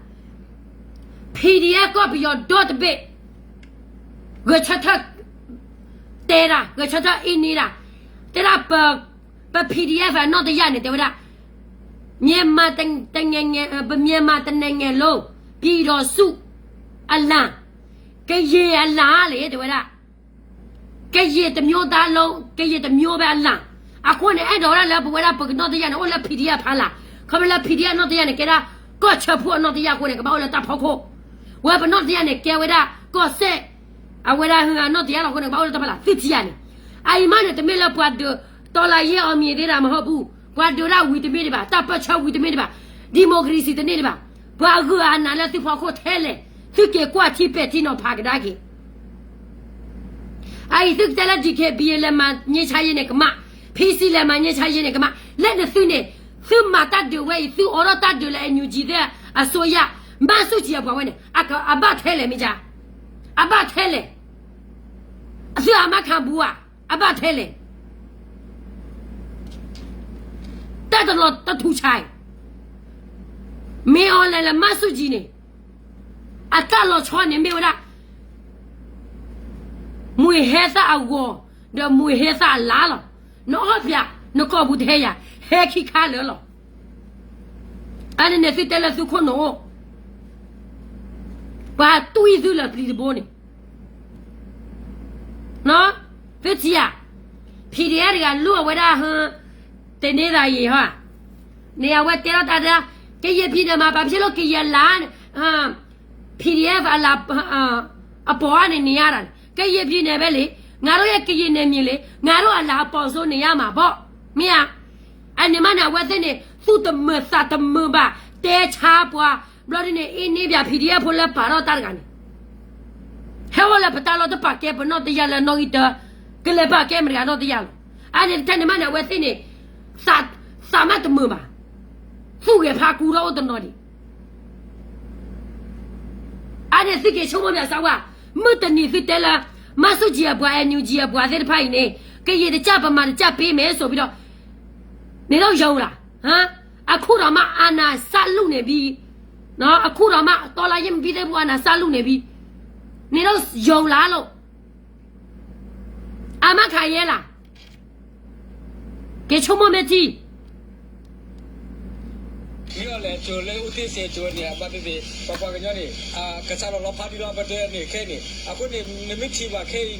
PDF ကောပြီးတော့ဒေါတ်ဘစ်ဂချတ်တဲရာဂချတ်အင်းနီရာတဲရာပ PDF အနော့တရနေတယ်ဗျာမြန်မာတငငယ်မြန်မာတနငယ်လုံးပြည်တော်စုအလံကရေအလားလေတဲ့ဗျာကရေတမျိုးသားလုံးကရေတမျိုးပဲအလံအခုနဲ့အဲ့တော်ရလည်းဘဝရပကနော့တရနေဟိုလည်း PDF ဖားလာခမလား PDF နော့တရနေကဲတာကော့ချဖို့နော့တရကိုနေကဘာလို့တာဖောက်ခိုးဝဲပနော့တရနေကဲဝဲတာကော့ဆက်အဝဲတာဟန်နော့တရတော့ကိုနေဘာလို့တာဖလားသိချရနေအိမ်မနဲ့တမက်လက်ပွားတော်လာရဲအောင်မြင်သေးတာမဟုတ်ဘူးဘွာဒိုရာဝီတမီတွေပါတပ်ပတ်ချဝီတမီတွေပါဒီမိုကရေစီတနေ့တွေပါဘာကူအနာလည်းသူဖောက်ခိုးထဲလေသူကေကွာချိပက်တီနော်ဖာကဒါကေအိုင်သူတလာဒီကေဘီလမညချာရင်ကမဖီစီလမညချာရင်ကမလက်နဲ့သူနေသူမတတ်တယ်ဝဲသူအော်ရတတ်တယ်လေညူဂျီတဲ့အစိုးရမဆုချီဘွားဝဲနေအဘထဲလေမိကြအဘထဲလေအစွာမခံဘူးအဘထဲလေတက်တော့တထူချိုင်မေအော်လည်းမဆုကြီးနေအတလောချောနေမေဝရမွေဟဲသာအဝဒမွေဟဲသာလာလောနော်ဗျာနကောဘူးတဲ့ရဟဲခိခါလောအဲ့နဲ့စစ်တယ်စုခွနော်ဘာတူးစုလာပြည်ဘောနေနော်ဖစ်ချီယာဖီဒီယာကလူဝရဟန်တဲ့နေတာရေဟာနေရာဝဲတဲတော့တာကရပြည်တယ်မှာဘာဖြစ်လို့ကရလာPDF အလာအပေါ်ကနေနေရတာကရပြည်နယ်ပဲလေငါတို့ရဲ့ကရနယ်မြေလေငါတို့အလာပေါ်ဆိုနေရမှာပေါ့မင်းအနေမနာဝဲတဲ့နေသူ့တမစာတမဘာတဲချာပွားဘလို့ဒီနေအင်းနေပြ PDF ဖို့လဲပါတော့တာကနေဟဲဝလာပတာလို့တပါကဲဘနော်တရားလဲနော်ဤတကလေးပါကဲမရတော့တရားအဲ့ဒီတနေမနာဝဲတဲ့နေစာမတ်မဘာသူ့ရဲ့ဖာကူတော့တနော်ဒီအဲ့ဒီစစ်ကေချုံမပြစားကမတနီစစ်တဲလာမဆုကြီးဘွားအညူကြီးဘွားတဲ့ဖိုင်နေကရတဲ့ကြပမာကြပေးမယ်ဆိုပြီးတော့နေတော့ရောလားဟမ်အခုတော့မှအာနာစလုနေပြီနော်အခုတော့မှတော်လာရင်ပြီးတဲ့ဘွားနာစလုနေပြီနေတော့ရောလားလို့အမခါရဲလားကေချုံမမကြီးဒီတော့လေကျိုးလေဦးသိစေကျိုးနေအပတ်တိပပကညနေကစားတော့ဖာဒီတော့ပတ်တဲ့နေခဲနေအခုနေနမချီပါခဲနေ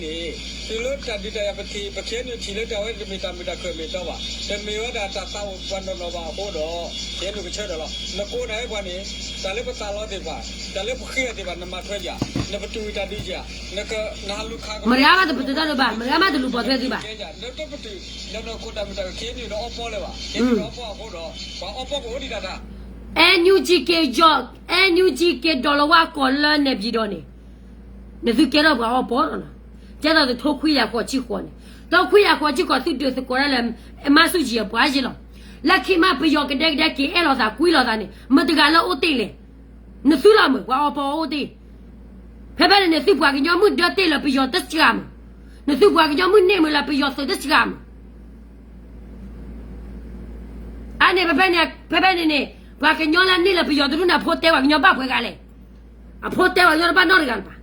ဒီလိုတတိတရပတိပခဲနေချီလေတော့ဒီမီတာခွေမီတော့ပါတမေဝဒါတာသောဝန်တော့ပါဟိုတော့ရဲလူကချဲတော့နကိုနိုင်ဘာနေဒါလည်းပတာလို့တယ်ပါဒါလည်းပခဲတယ်ပါနမထွဲကြနပတူတာဒီကြနကနာလူခါမရမတပတတော့ပါမရမတလူပေါ်ထွဲသေးပါနတပတူနကိုတာမတာခဲနေတော့အပေါ်လေပါခဲနေတော့ပေါ်ဟိုတော့ဘာအပေါ်ကိုဒီတာNUGK job NUGK dollar wa kolla ne bi do ne ne su ke ro ba o bo na ja da tho khwi ya ko chi ko ne to khwi ya ko chi ko su de su ko la ma su ji ya bwa ji lo la khi ma bi yo ke de ke e lo sa kwi lo da ne ma de ga lo o te le ne su la mo wa o bo o te phe ba ne su bwa ke nyo mu de te lo bi yo de chi ga mo ne su bwa ke nyo mu ne mo la bi yo so de chi ga mo ane phe ba neဘာကညောလာနေလပြရတူနာဖို့တဲဝညောပါဖွဲကလေအဖို့တဲဝညောပါနော်ရကန်ပါ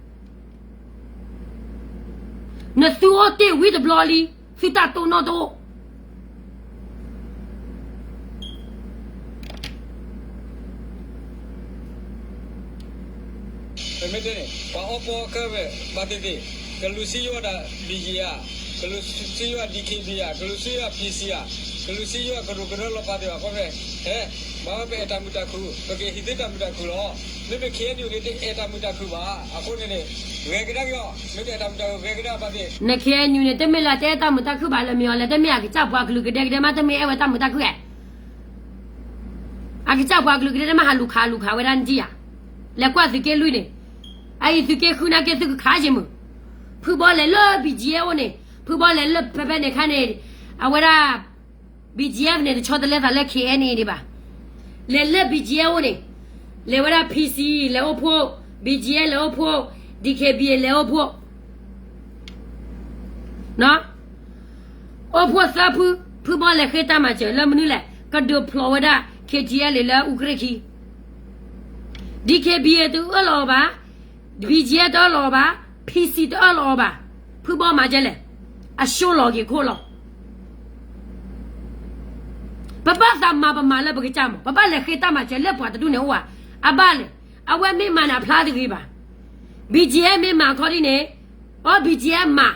နသူအတေဝိဒဘလလီစီတာတိုနော်တိုမေတဲ့ဘာအပေါ်ကပဲဘာတဲ့ကလူစီယောဒါဘီဂျီယာကလူစီယောဒီကေဘီယာကလူစီယောပီစီယာကလူစီယောကလူကရလပါတဲ့ဘာပဲဟဲဘာပဲအတမတခုတကယ်ဟိတဲ့တမတခုတော့မေပဲခဲညိုနေတဲ့အတမတခုပါအခုနေနေဝေကရရောမေတဲ့အတမတခုဝေကရပါတဲ့နခဲညူနေတမေလာတဲ့တမတခုပါလမျောလက်တမေကကြောက်ပွားကလူကတဲ့ကမတမေအဝတမတခုရဲ့အကကြောက်ပွားကလူကတဲ့မဟာလူခါဝရန်ကြီးရလက်ကွာစကေလူနေအဲ့ဒီစကေခုနာကေစခါချင်းမ football le lo BGF ne football le lo pepe ne khane awara BGF ne chod le da le KN ni ba le BGF ne le wara PC le oppo BGF le oppo DKB le oppo no oppo sa football le kheta ma che le mnu le ka do Florida KGL le la Ukraine DKB tu lo ba BGF to lo ba PC to lo ba football ma je le a show lo ki ko lo papa sa ma ba ma le ba ke cha mo papa le kheta ma che le bwa tu ne wa aba le awe me ma na phla de ba BGF me ma kho di ne o BGF ma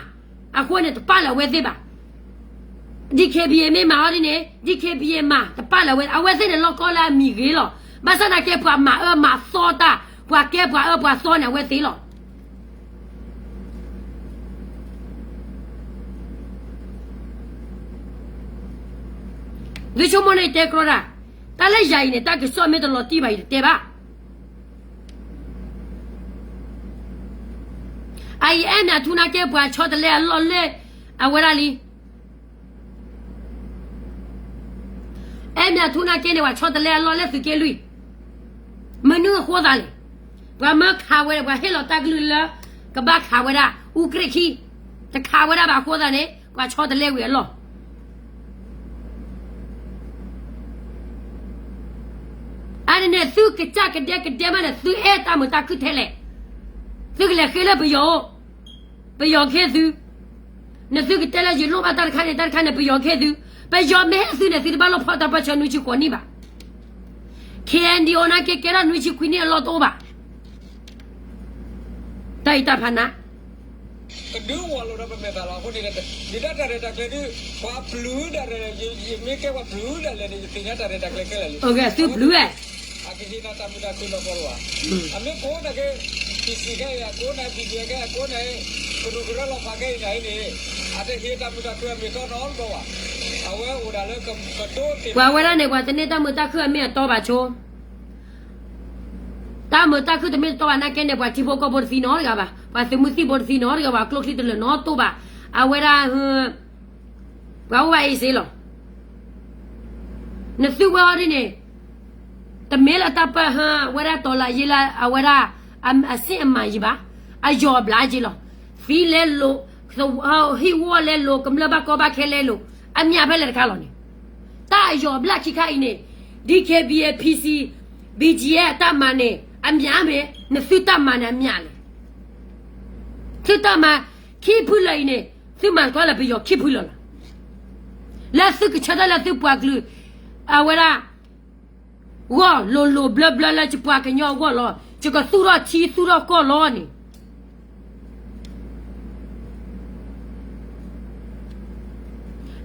a ko ne pa la we de ba DKB me ma di ne DKB ma pa la we awe se ne lo ko la mi ge lo ba sa na ke bwa ma ma so ta bwa ke bwa so ne we de loဒီချိုမနေတဲကရတာတလည်းရိုင်နေတာကစောမဲတလို့တီးပါတဲ့ပါအိုင်အန်နာထူနာကဲပွားချောတလဲလော်လဲအဝရလီအန်နာထူနာကဲနေဝါချောတလဲလော်လဲသူကဲလူမနုခေါ်တာလေဘာမခါဝဲဘာဟဲလော်တကလူလာကဘာခါဝဲတာဥကရခီတခါဝဲတာဘာခေါ်တာနေကွာချောတလဲဝဲလောအဲ့နဲ့သူကကြကတဲ့မနဲ့သူအဲ့တာမတာခုထဲလေသူကလည်းခဲလေပယောခဲသူနဲ့သူကတလည်းရလုံးပါတခါနဲ့ပယောခဲသူပယောမဲသူနဲ့သူဘာလို့ဖောက်တာပချနူချီကိုနိပါခဲန်ဒီအိုနာကေကရနူချီခွင်းလောတော့ပါတိုက်တာဖနာดูวอลเราเป็นแบบเราคนนี้ดีด้าแต่แต่คือดูว่าบลูแต่ยังไม่แค่ว่าบลูแต่เลยสิ่งนั้นแต่แต่คืออะไรโอเคซูบลูอ่ะอากินาตามุดาคุณบอกว่าอันนี้โค้ดก็ที่สิ่งแค่โค้ดไหนที่เดียแค่โค้ดไหนคุณดูคุณเราฟังแค่ไหนนี่อาจจะเห็นตามุดาคุณมีก็น้องบอกว่าเอาไว้อุดาเลยกับตัวติดว่าเวลาเนี่ยว่าแต่เนี่ยตามุดาคือไม่ต่อบ่าโชตามุดาคือแต่ไม่ต่อนะแกเนี่ยว่าที่พวกก็บทสีน้อยกับบ่าว่าสมุติบทสีน้อยกับว่ากลกที่ตัวน้อยตัวบ่าเอาเวลาว่าไว้สิหรอเนี่ยสู้ว่าดิเนี่ยแต่เมื่อเราตัดไปเวลาตัวละยี่ละเอาเวลาเสียมายี่บ้าไอ้จอบลายจีหรอฟีเลโลฮิวเลโลกำลังบ้าก็บ้าเคเลโลอันนี้อะไรเลยข้าหรอเนี่ยตาไอ้จอบลายขี้ข้าอินเนี่ยDKB PC BGF ตามันเนี่ยอันนี้เนี่ยสุดตามันอันนี้เลยสุดตามันขี้พูดเลยเนี่ยสุดมันก็เลยไปยกขี้พูดเลยแล้วสุดก็ชัดแล้วสุดปากเลยเอาเวลาว่าโลบลาแล้วจะปากกันยาวว่าล้อจะก็สุราชีสุราก็ล้อนี่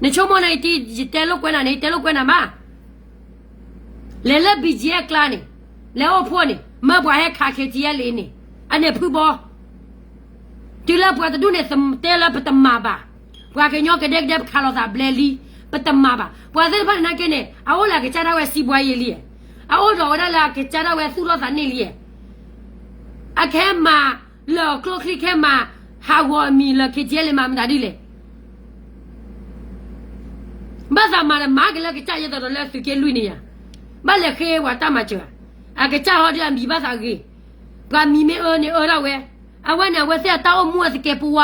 ในช่วงนั้นที่เตลกวนนี่เตลกวนมาแล้วบีจีกลานี่แล้วพวกนี่มาบ่ให้คาเคจีเลยนี่อันนี้ผู้บ่ที่แล้วพวกจะดูเนี่ยเตลปตมาบ่พวกกันยาวกันเด็กๆคาร์ลซาเบลลี่ปตมาบ่พวกจะพันนักกันเนี่ยเอาละก็จะได้ว่าซีบวยเยลี่เอาดอกนั่นแหละก็จะได้ว่าสุรสันนี่เลยอะแค่มาเลิกคลุกคลิกแค่มาหาว่ามีเลิกเคจีเลยมาไม่ได้ดิเลยบ้าสามาเนี่ยมาก็เลิกจะยังตัวเลิกสุกี้ลุยเนี่ยบ้าเลิกแค่ว่าตามมาเจออะก็จะหาเรื่องมีบ้าสักทีก็มีไม่เนี่ยเราเว้ยเอาวันเนี่ยว่าเสียต้ามัวสเก็บปัว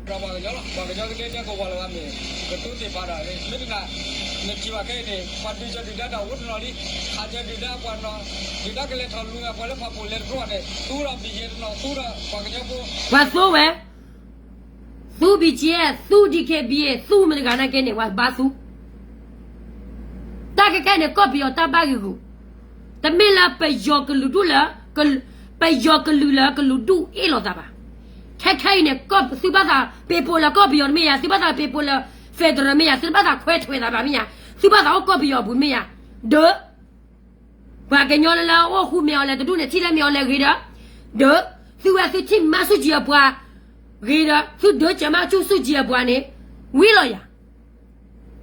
เราบอกกันเยอะหรอบอกกันเยอะเนี่ยก็ว่าเราทำเนี่ยก็ตู้ติดบ้านอะไรไม่ได้นะเนี่ยคิดว่าแค่เนี่ยความดีจะดีได้แต่วุฒิเราดิอาจจะดีได้กว่าเราดีได้ก็เลยทำลุงอ่ะพอแล้วพอพูดเล่นรู้ว่าเนี่ยตู้เราดีเย็นเราตู้เราบอกกันเยอะพวกว่าสู้เว้ยสู้บีเจสู้ดีเคบีสู้มันกันนะแกเนี่ยว่าบ้าสู้ตาแค่เนี่ยก็เบียวตาบ้ากูแต่ไม่ละไปยอกกันลุดูละก็ไปยอกกันลุละก็ลุดูเอหรอตาบ้าแค่เนี่ยก็สิบ้าตาเปโปละก็เบียวไม่ยาสิบ้าตาเปโปละเฟดร์ไม่ยาสิบ้าตาคุยถวยตาบ้าไม่ยาสิบ้าตาก็เบียวบุญไม่ยาเด้อว่ากันยอละว่าคู่เมียวละตัวเนี่ยที่ละเมียวละกี่เด้อเด้อสิว่าสิที่มาสุจีบัวกี่เด้อสุดเด้อจะมาจูสุจีบัวเนี่ยวิโลยา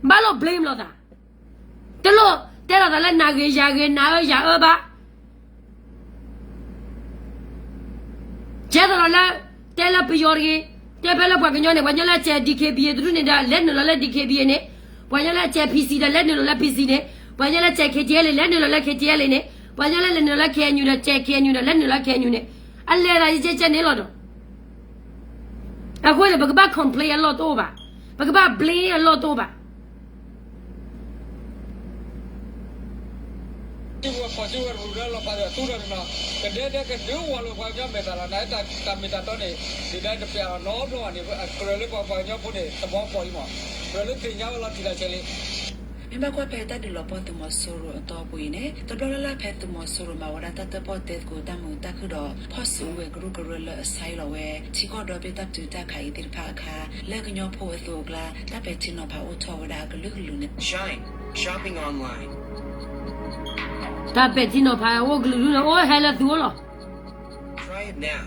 บ้าโล blame โลตาแต่โลแต่เราแต่ละนาเกยาเกนาเออบ้า Jadala tell up your develop Wagana, when you let DKB, let no let DKB, when you let PC, the let no let PC, when you let KTL, let no let KTL in it, when you let no let can you check can you let no let can you net. I let I just a little. I want to back complain a lot over. But about blame a lot over. ที่ว่าพอที่ว่ารู้แล้วเราไปแบบตู้เราเนาะแต่เด็กก็ดูว่าเราไปยังไม่ตลาดไหนแต่ตามมีตาต้นนี่ดีได้จะเปลี่ยนน้องด้วยนี่ก็เลยพอไปยังพูดเนี่ยสมองปล่อยมั้งเลยถึงยังเราทีละเชลี မြမကွက်ဖဲတက်ဒီလောပေါ်တမဆိုရတော့ပွေနေတော်တော်လာဖဲတမဆိုရမှာဝရတတပေါ်တဲ့ကိုတမှုတခုတော့ဖော့ဆူဝဲဂရုဂရလဆိုင်လောဝဲချီကတော့ပြတပ်တူတက်ခိုင်တိဖာခါလက်ကညောဖို့ဆိုကလာတပ်ပဲချင်းတော့ဖာအိုထောဝဒါကလူလူနေ Shine. Shopping online. That Bettino Pie, oh, glue, oh, hell, do all. Try it now.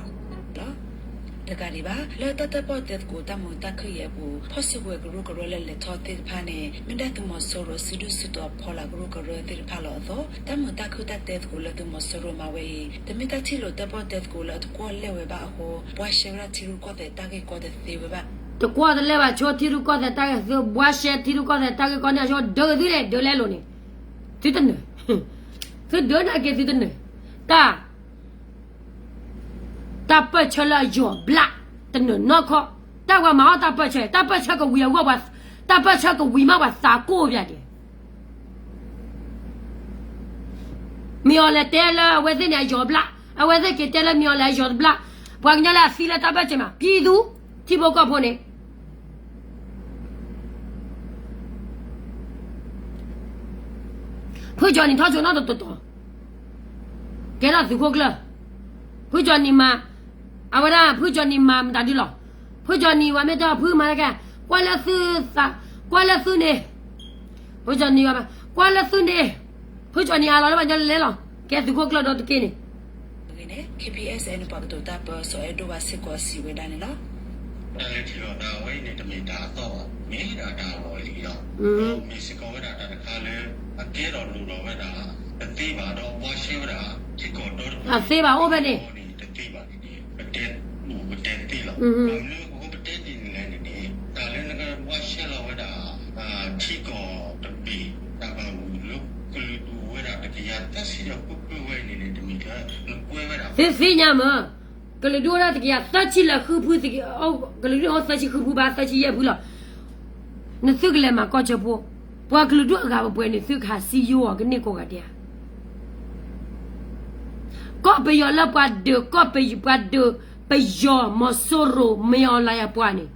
တကရီပါလေတတပေါ်တဲ့ကိုတမှုတခရဘူး possible ဂရုကရလေထော်တဲ့ဖာနေမင်းတမဆိုရစီဒုစတော့ဖော်လာဂရုကရတဲ့ဖာလို့တော့တမှုတခုတတဲ့ကိုလေတမဆိုရမဝေးတမတချီလို့တပေါ်တဲ့ကိုလေကိုလေဝဲပါဟိုဘွားရှရာချီလို့ကိုတဲ့တာကေကိုတဲ့သေးပါ The quarter level, Chotiru got the tag, the wash, Tiru got the tag, on your do it, do lelone. Didn't so don't I get it? Ta Tapachala, your black, the knock up. That was my tapacha, tapachaka, we are what tapachaka, we must Sako Yadi. Me all a teller, whether I your black, I was a teller me all as your black. Wagala, see la tabachama, Pidu, Tibo Capone. Put Johnny touch another toto. Get out the cookler. Put Johnny ma. Avada, put Johnny mam dadilo. Put Johnny Wameta, put Malaga. Quala Sune. Put Johnny Quala Sune. Put Johnny Alabama. Get the cookler dot Kenny. KPS and Pagdo Tapper, so I do a sequence with Danilo. ဒါလည်းဒီတော့ဒါဝိနေတမင်ဒါတော့မင်းဒါတော့လီတော့မစ်စကောဒါတခါလဲအကဲတော်လူတော်ပဲဒါအသေးပါတော့ဝါရှိဝဒါဒီကောတော့ Ah, Seba, over there. တတိပါဒီပတက်မူပတက်တီလို့ဘာလို့ကိုပတက်တီလဲနေဒါလည်းငါဝါရှိလောဝဒါချီကောတပီဒါပါလို့ကလူတူဝဒါတကယ်တက်စီတော့ပုပ်ဝဲနေနေတမင်ကကွဲဝဒါ This Yama. Galidora to get such a hoop, oh, Galidor such a hoop about such a yabula. Nasugulema got your book. What Gludo when the Suk has see you or Nico Gadia. Copy your love, what do, copy you, what do, by your Mosoro, me all like a pony.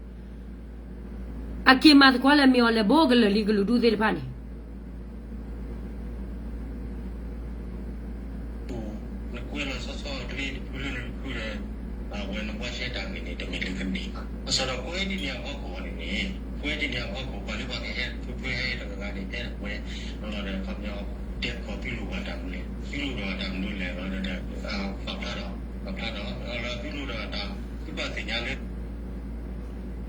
I came out call me on the bogle legal do the panny. ကွဲလို့ဆော့တလေးဘယ်လိုခုလဲဝင်ဝါရှိတာနေတမီလေးကနေဆိုတော့ကိုယ်ဒီညောက်ကိုနေကိုယ်ဒီညောက်ကိုဘာလို့ပါခဲ့ဖွေးဟဲ့တော့ကနေတဲ့ဝဲတော့လည်းဖျောက်တက်ကောပြီလို့ပါတယ်လေပြီလို့တော့တမ်းလို့လည်းတော့တဲ့ဖောက်တာတော့ပြီလို့တော့တမ်းဒီပါတင်ရလေ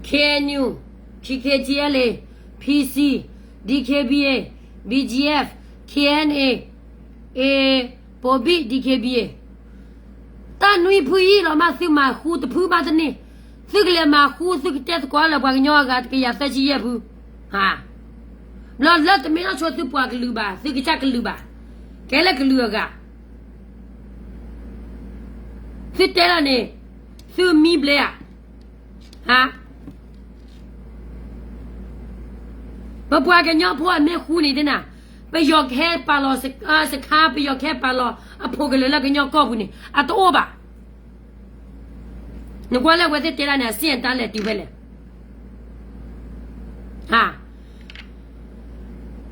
KNU, KKGLA, PC, DKBA, BGF, KNA, Bobby, DKBA. Tan we put it on my summa who the poo battery. Sigma who took death qual of Wagnoga, Yasachi Yabu. Ha. Not let the men show to Pagaluba, Sigachakaluba. Kelakaluga. Sit there on it. Sue me, Blair. Ha. But Wagano poor me who need dinner. But your head palos, as a car, your cap palo, a poggle like in your company at the over. No one with it, and I see and I let you well. Ha.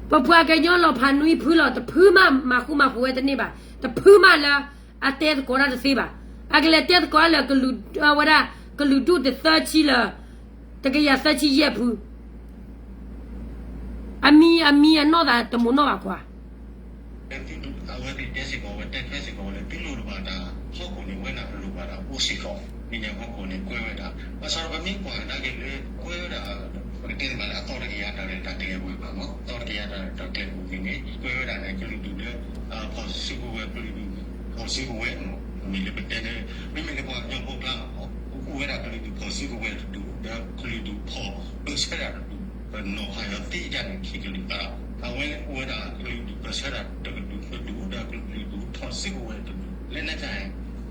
But Wagano Panui pull out the Puma, Mahuma, who at the neighbor. The Puma la at death go out the saber. I can let death go out like what I could do the third chiller. The Gaya 30 year poo. A me, and not that the Monoqua. เอาไว้ที่เดซิโกวันเด็กเดซิโกเลยพี่ลูกบ้านดาพ่อคนนี้เว้นอะไรลูกบ้านดาอุสิโกนี่เนี่ยพ่อคนนี้กล้วยดาภาษาเราไม่กว่าได้กินเลยกล้วยดาประเทศมาแล้วตอนที่ยาดาเลยตัดเตี้ยบุยบ้างมั้งตอนที่ยาดาตัดเตี้ยบุยนี่กล้วยดาเนี่ยก็เลยดูเนี่ยพอสิบบุยก็เลยดูพอสิบบุย มีเลยเป็นแต่ไม่มีเลยพอยอมพบละกูเวลาก็เลยดูพอซื้อกูเวลาดูแล้วก็เลยดูพอใช่ละเป็นโนหายตีกันคิดกันดีป่ะเอาเวลาก็เลยดูใช่ละดูแล้วก็เลยดูพอซื้อกูเวลาดูเล่นน่าจะ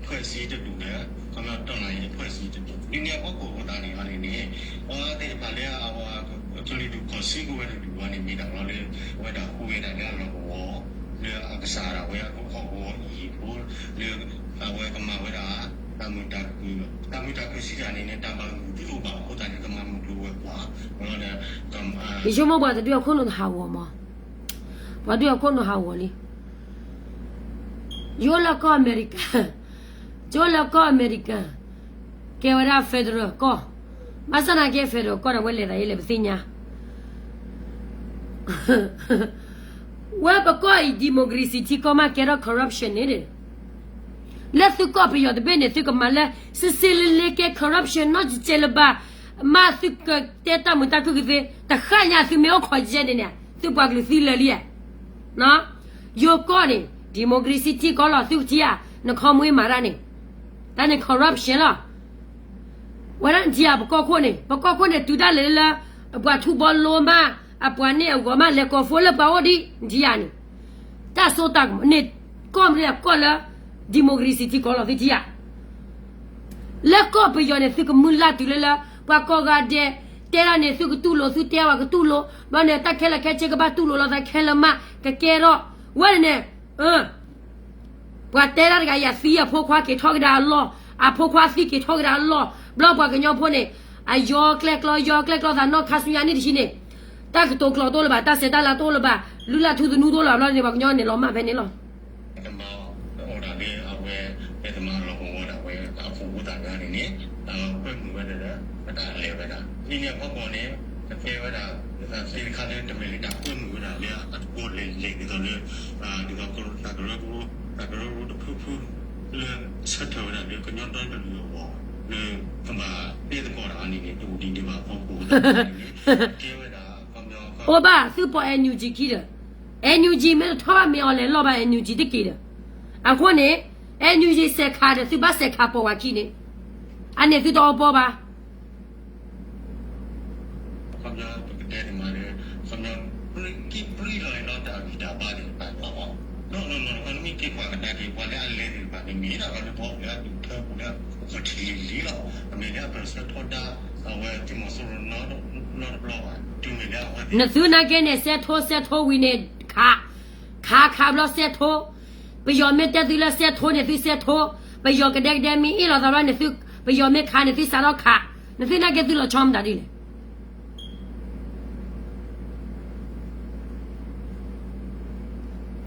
เพื่อซีจะดูเนี่ยกำลังต้องไหนเพื่อซีจะดูเนี่ยก็กูตาเนี่ยอะไรเนี่ยแต่พอแล้วเอาก็เลยดูพอซื้อกูเวลาดูวันนี้มีแต่เราเลยเวลากูเวลาเนี่ยเราเรื่องอักษรเวลากูขออีกเรื่องเวลากำมาเวลาตามมือตาคือสิ่งนี้เนี่ยตามบางที่รู้บ่เขาตาเนี่ยกำมามึงรู้ว่าเราเนี่ยกำมา你什么不是对要看到好我吗？我对要看到好我哩。有了个美国，有了个美国，给我俩 federal 个，马上那给 federal 个了，我来了也来不行呀。我不过democracy ที่ก็มาแก้ corruption นี่เด้แล้วสุก็ไปยอดเป็นเนี่ยสุก็มาแล้วสิเลแก้ corruption นอกจากเจลบามาสุก็เตตามุตาคือสิแต่ข้าเนี่ยสิไม่เอาขอเจเนี่ยสุปากสิเลลี่เนาะโยก็นี่ democracy ที่ก็ล่ะสุที่อ่ะนครมวยมารานี่แต่เนี่ย corruption ล่ะวันนั้นที่อ่ะบก็คนเนี่ยตุดาเลยละบว่าทุบอลโลมาအပွားနဲ့အကောမလက်ကောဖိုးလက်ပါဝဒီဒီယာနီတာဆိုတာနေကောမရကောလာဒီမိုကရေစီတီကောလာဒီယာလက်ကောပယောနေစကမူလာတူလလာပွားကောကတဲ့တဲရနေစကတူလို့စတဲဝကတူလို့ဘာနဲ့တက်ခဲလက်ခဲချက်ကဘာတူလို့လာခဲလမကကဲတော့ဝဲနေပွားတဲရကရစီရဖိုးခွားကေထောက်ဒါလောအဖိုးခွားစီကေထောက်ဒါလောဘလောပွားကညောဖိုးနေအယောကလက်ကလောဒါနော်ခါဆူယာနေဒီရှိနေတာကတိုကလောတိုလဘာတာစတာလာတိုလဘာလူလာထူနူတိုလာလာနေဘာညောနေလောမပဲနေလော တမအော်ဒါလေးအဝဲတမလောဟောတာဝဲအဖူဝတာကနေနေဘယ်မှာလဲတာလေပဲတာဒီနေ့ဘောပေါ်နေတကယ်ဝဲတာစီခါလေးတမလေးတာကိုမှုတာလေအကိုလေးလေးဒီတော့လေဒီတော့ကိုတာကတော့တဖူဖူလေဆက်တော်တာလေကညောတော့တယ်လို့ဟောလေကမပြေတဲ့ပေါ်တာအနေနဲ့တူဒီမှာပေါ့ပို့တာကဲဝဲတာโอ้บ้าซื้อปอ NUG คิดNUG ไม่ท้อไม่เอาเลยรอบ้า NUG ได้กี่เด้ออันคนนี้ NUG เสกขาดซื้อบ้าเสกขาปอว่าคิดนี่อันนี้ซื้อตัวปอบ้าคำยาวตัวแกที่มาเลยคำยาวกี่ปรีเลยเราแต่วิดาบ้าเลยไปแล้วnoมันมีกี่กว่ากันได้กี่กว่าแล้วอะไรนี่แบบนี้เราก็บอกแล้วดูเธอคนนี้ก็ทีลีเราอเมริกาเป็นสุดทอดได้เอาไว้ที่มาสุดนอรอจูเนียว่า那苏那个呢set we ne卡不了setไปยอมไม่แต่ตัวละ set เนี่ยคือ set ไปยอมกระเด็กๆมีอีหลอดอะไรเนี่ยคือไปยอมไม่ขาเนี่ยคือสารขาเนี่ยคือ那个ตัวละชอมได้ดิเลย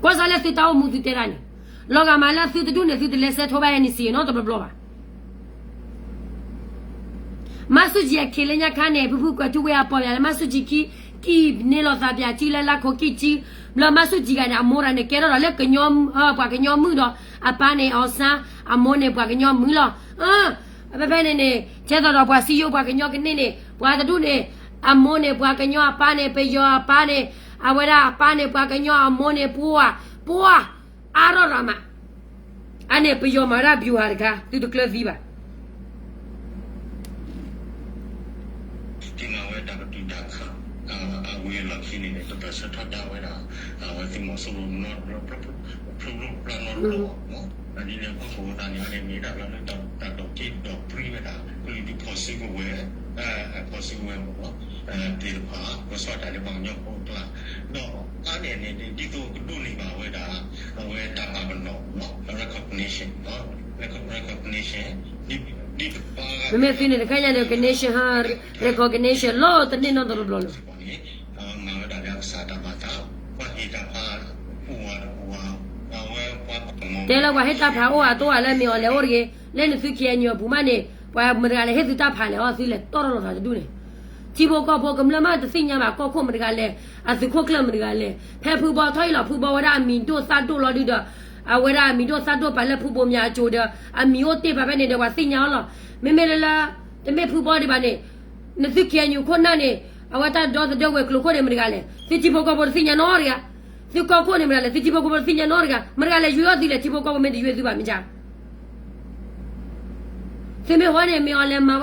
ก็จะเล่นสิตามูตุเตรานี่ลองมาแล้วสิตุเนี่ยสิเล่น set ไปนี่สิเนาะตัวบล็อกมาสุจิเคเลญาคาเนผู้กว่าทุกเวลาปอยมาสุจิกีเนลอซาเปียจีละละโคกิจีบลมาสุจิกันอโมราเนเกรอเลกญอมปากญอมมือดออปาเนออซาอโมเนปากญอมมือลอเปเนเจตดอปาซิโยปากญอกันเนปาตะดุเนอโมเนปากญอปาเนเปยอปาเนอเวราปาเนปากญออโมเนปัวอารอรามาอันเนเปยอมาราบิวหาร์กาตุคลซีบาที่มาไว้ดักตีดักค่ะเอาไว้หลักที่นี่เนี่ยตัวสุดท้ายได้ไว้ละเอาไว้ที่มาสู่นอร์พรุ่งปลานอร์โลเนาะอันนี้เนี่ยก็คือตอนนี้เนี่ยมีดักแล้วดักดอกที่ดอกพรีไว้ละก็เลยดูพอซิกเวพอซิกเวบอกว่าดีหรือเปล่าก็สอดได้บางอย่างพวกละเนาะอันนี้เนี่ยที่ตัวดูนี่มาไว้ละเอาไว้ตามมาเป็นเนาะ recognition เนาะ recognition me fine de kanya recognition ha recognition lo tani no do lo ma da ya sa da ma ta wa hi da pa wa te la wa he ta pha o a to a le mi o le o re le ni su ki nyo bu ma ne wa ma da le he su ta pha le o su le to ro sa du ne chi bo ko bo kam la ma de sin nya ma ko ko ma da le a su ko kla ma da le phe phu bo thoi lo phu bo wa da mi do sa do lo di daအဝရမီတို့စတ်တော့ပါလက်ဖူပေါ်များအကျိုးတဲ့အမီတို့တေးပါပဲနေတော့စင်ညာလောမေမေလာတမေဖူပေါ်ဒီပါနေနသိကညူခုနနေအဝတာတော့တဲ့ဝဲကလခိုနေမရကလေစစ်ချီဘောကပေါ်စင်ညာနော်ရစစ်ကောခုနေမရလေစစ်ချီဘောကပေါ်စင်ညာနော်ရမရကလေရွေးရသည်လေချီဘောကပေါ်မင်းရွေးသူပါမကြ thế mới hỏi này mình làm mà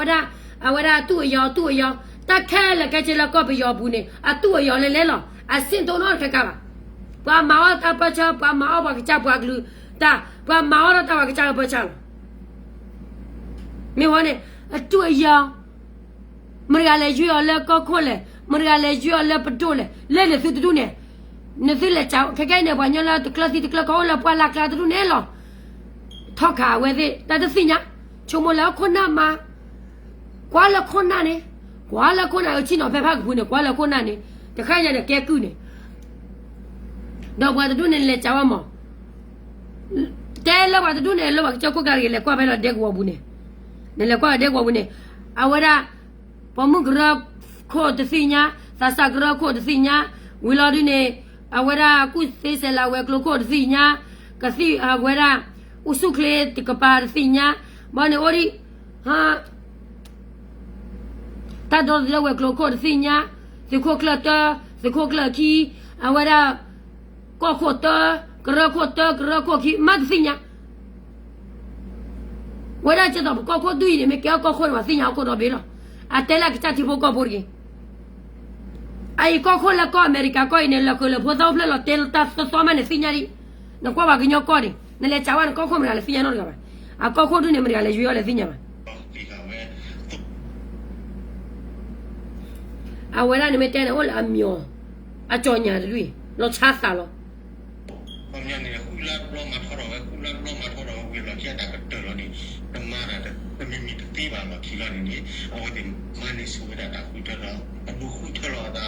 vada tu yo ta khai là cái gì là có bây giờ bù này tu yo lên lo xin tôi nói cái cả qua máu ta bắt cha qua máu bắt cha qua glu ta qua máu ta bắt cha bắt cha mình hỏi này tu yo mình ga lấy yo là có khô này mình ga lấy yo là bắt đồ này lấy thứ tu này nếu thứ là cháu cái này bao nhiêu là tu class có là qua là class tu này lo thọ cả về đi ta tự xin nhá chúng mình là con nam mà quá là con nam này quá là con nam ở trên nó phải phát cái quá là con nam này thì khai ra được cái cứ này đâu qua tu này là cháu mà thế là qua tu này là qua cháu có cái là qua phải là đẹp quá bún này này là qua đẹp quá bún này à vậy là bao nhiêu cái khó tự xin nhá ta sao cái khó tự xin nhá vì là đi này à vậy là cứ thế là vậy khó tự xin nhá cái gì à vậy là usukle tikapar sinya bane ori ha ta do la we kloko sinya se ko klaki awara ko ki mat sinya wala cha do ko du ni me ke ko ma sinya ko do be lo atela ki cha ti ko borgi ai ko la ko america ko ine la ko le po do lo tel ta so ma ne sinya ri no ko ba ki nyo ko ri nele chawan ko mira le finya no ga a ko du ne mira le yo le finya ba a wala ne mete ne ol amyo a chonya lui lo cha sa lo บางอย่างเนี่ยคุณรับรองมาทอดไว้คุณรับรองมาทอดเอาไว้เราเชื่อแต่ก็เจอแล้วนี่น้ำมันอะแต่ไม่มีที่บ้านเราคิดแล้วนี่เอาไว้ถึงมันในสูตรแต่คุยเท่าเราดูคุยเท่าเราแต่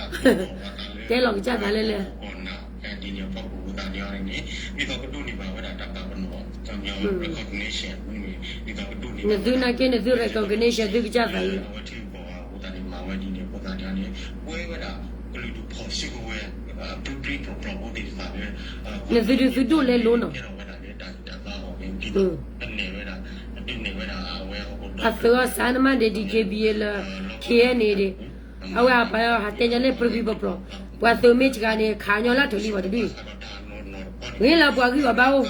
ก่อนนะแค่ดีเนี่ยพอพูดกันอย่างนี้มีตัวกระตุ้นนี่มาว่าแต่ตาบนหัวจำยาว recognition มีตัวกระตุ้นนี่ ne du na ke ne du recognition du ja ba yi ว่าที่บอกว่าอุตส่าห์มาวันนี้เนี่ยพอการอย่างนี้เว้ยว่าก็เลยดูพอสิเว้ยดูดีโปรโมทดีสักเนี่ย ne du le lo no a so sa na man de djb la ke ne de awa ba ha te nya le probi pro wa so me chi ga ne kha nyo la tholi ba de bi we la bwa gi ba o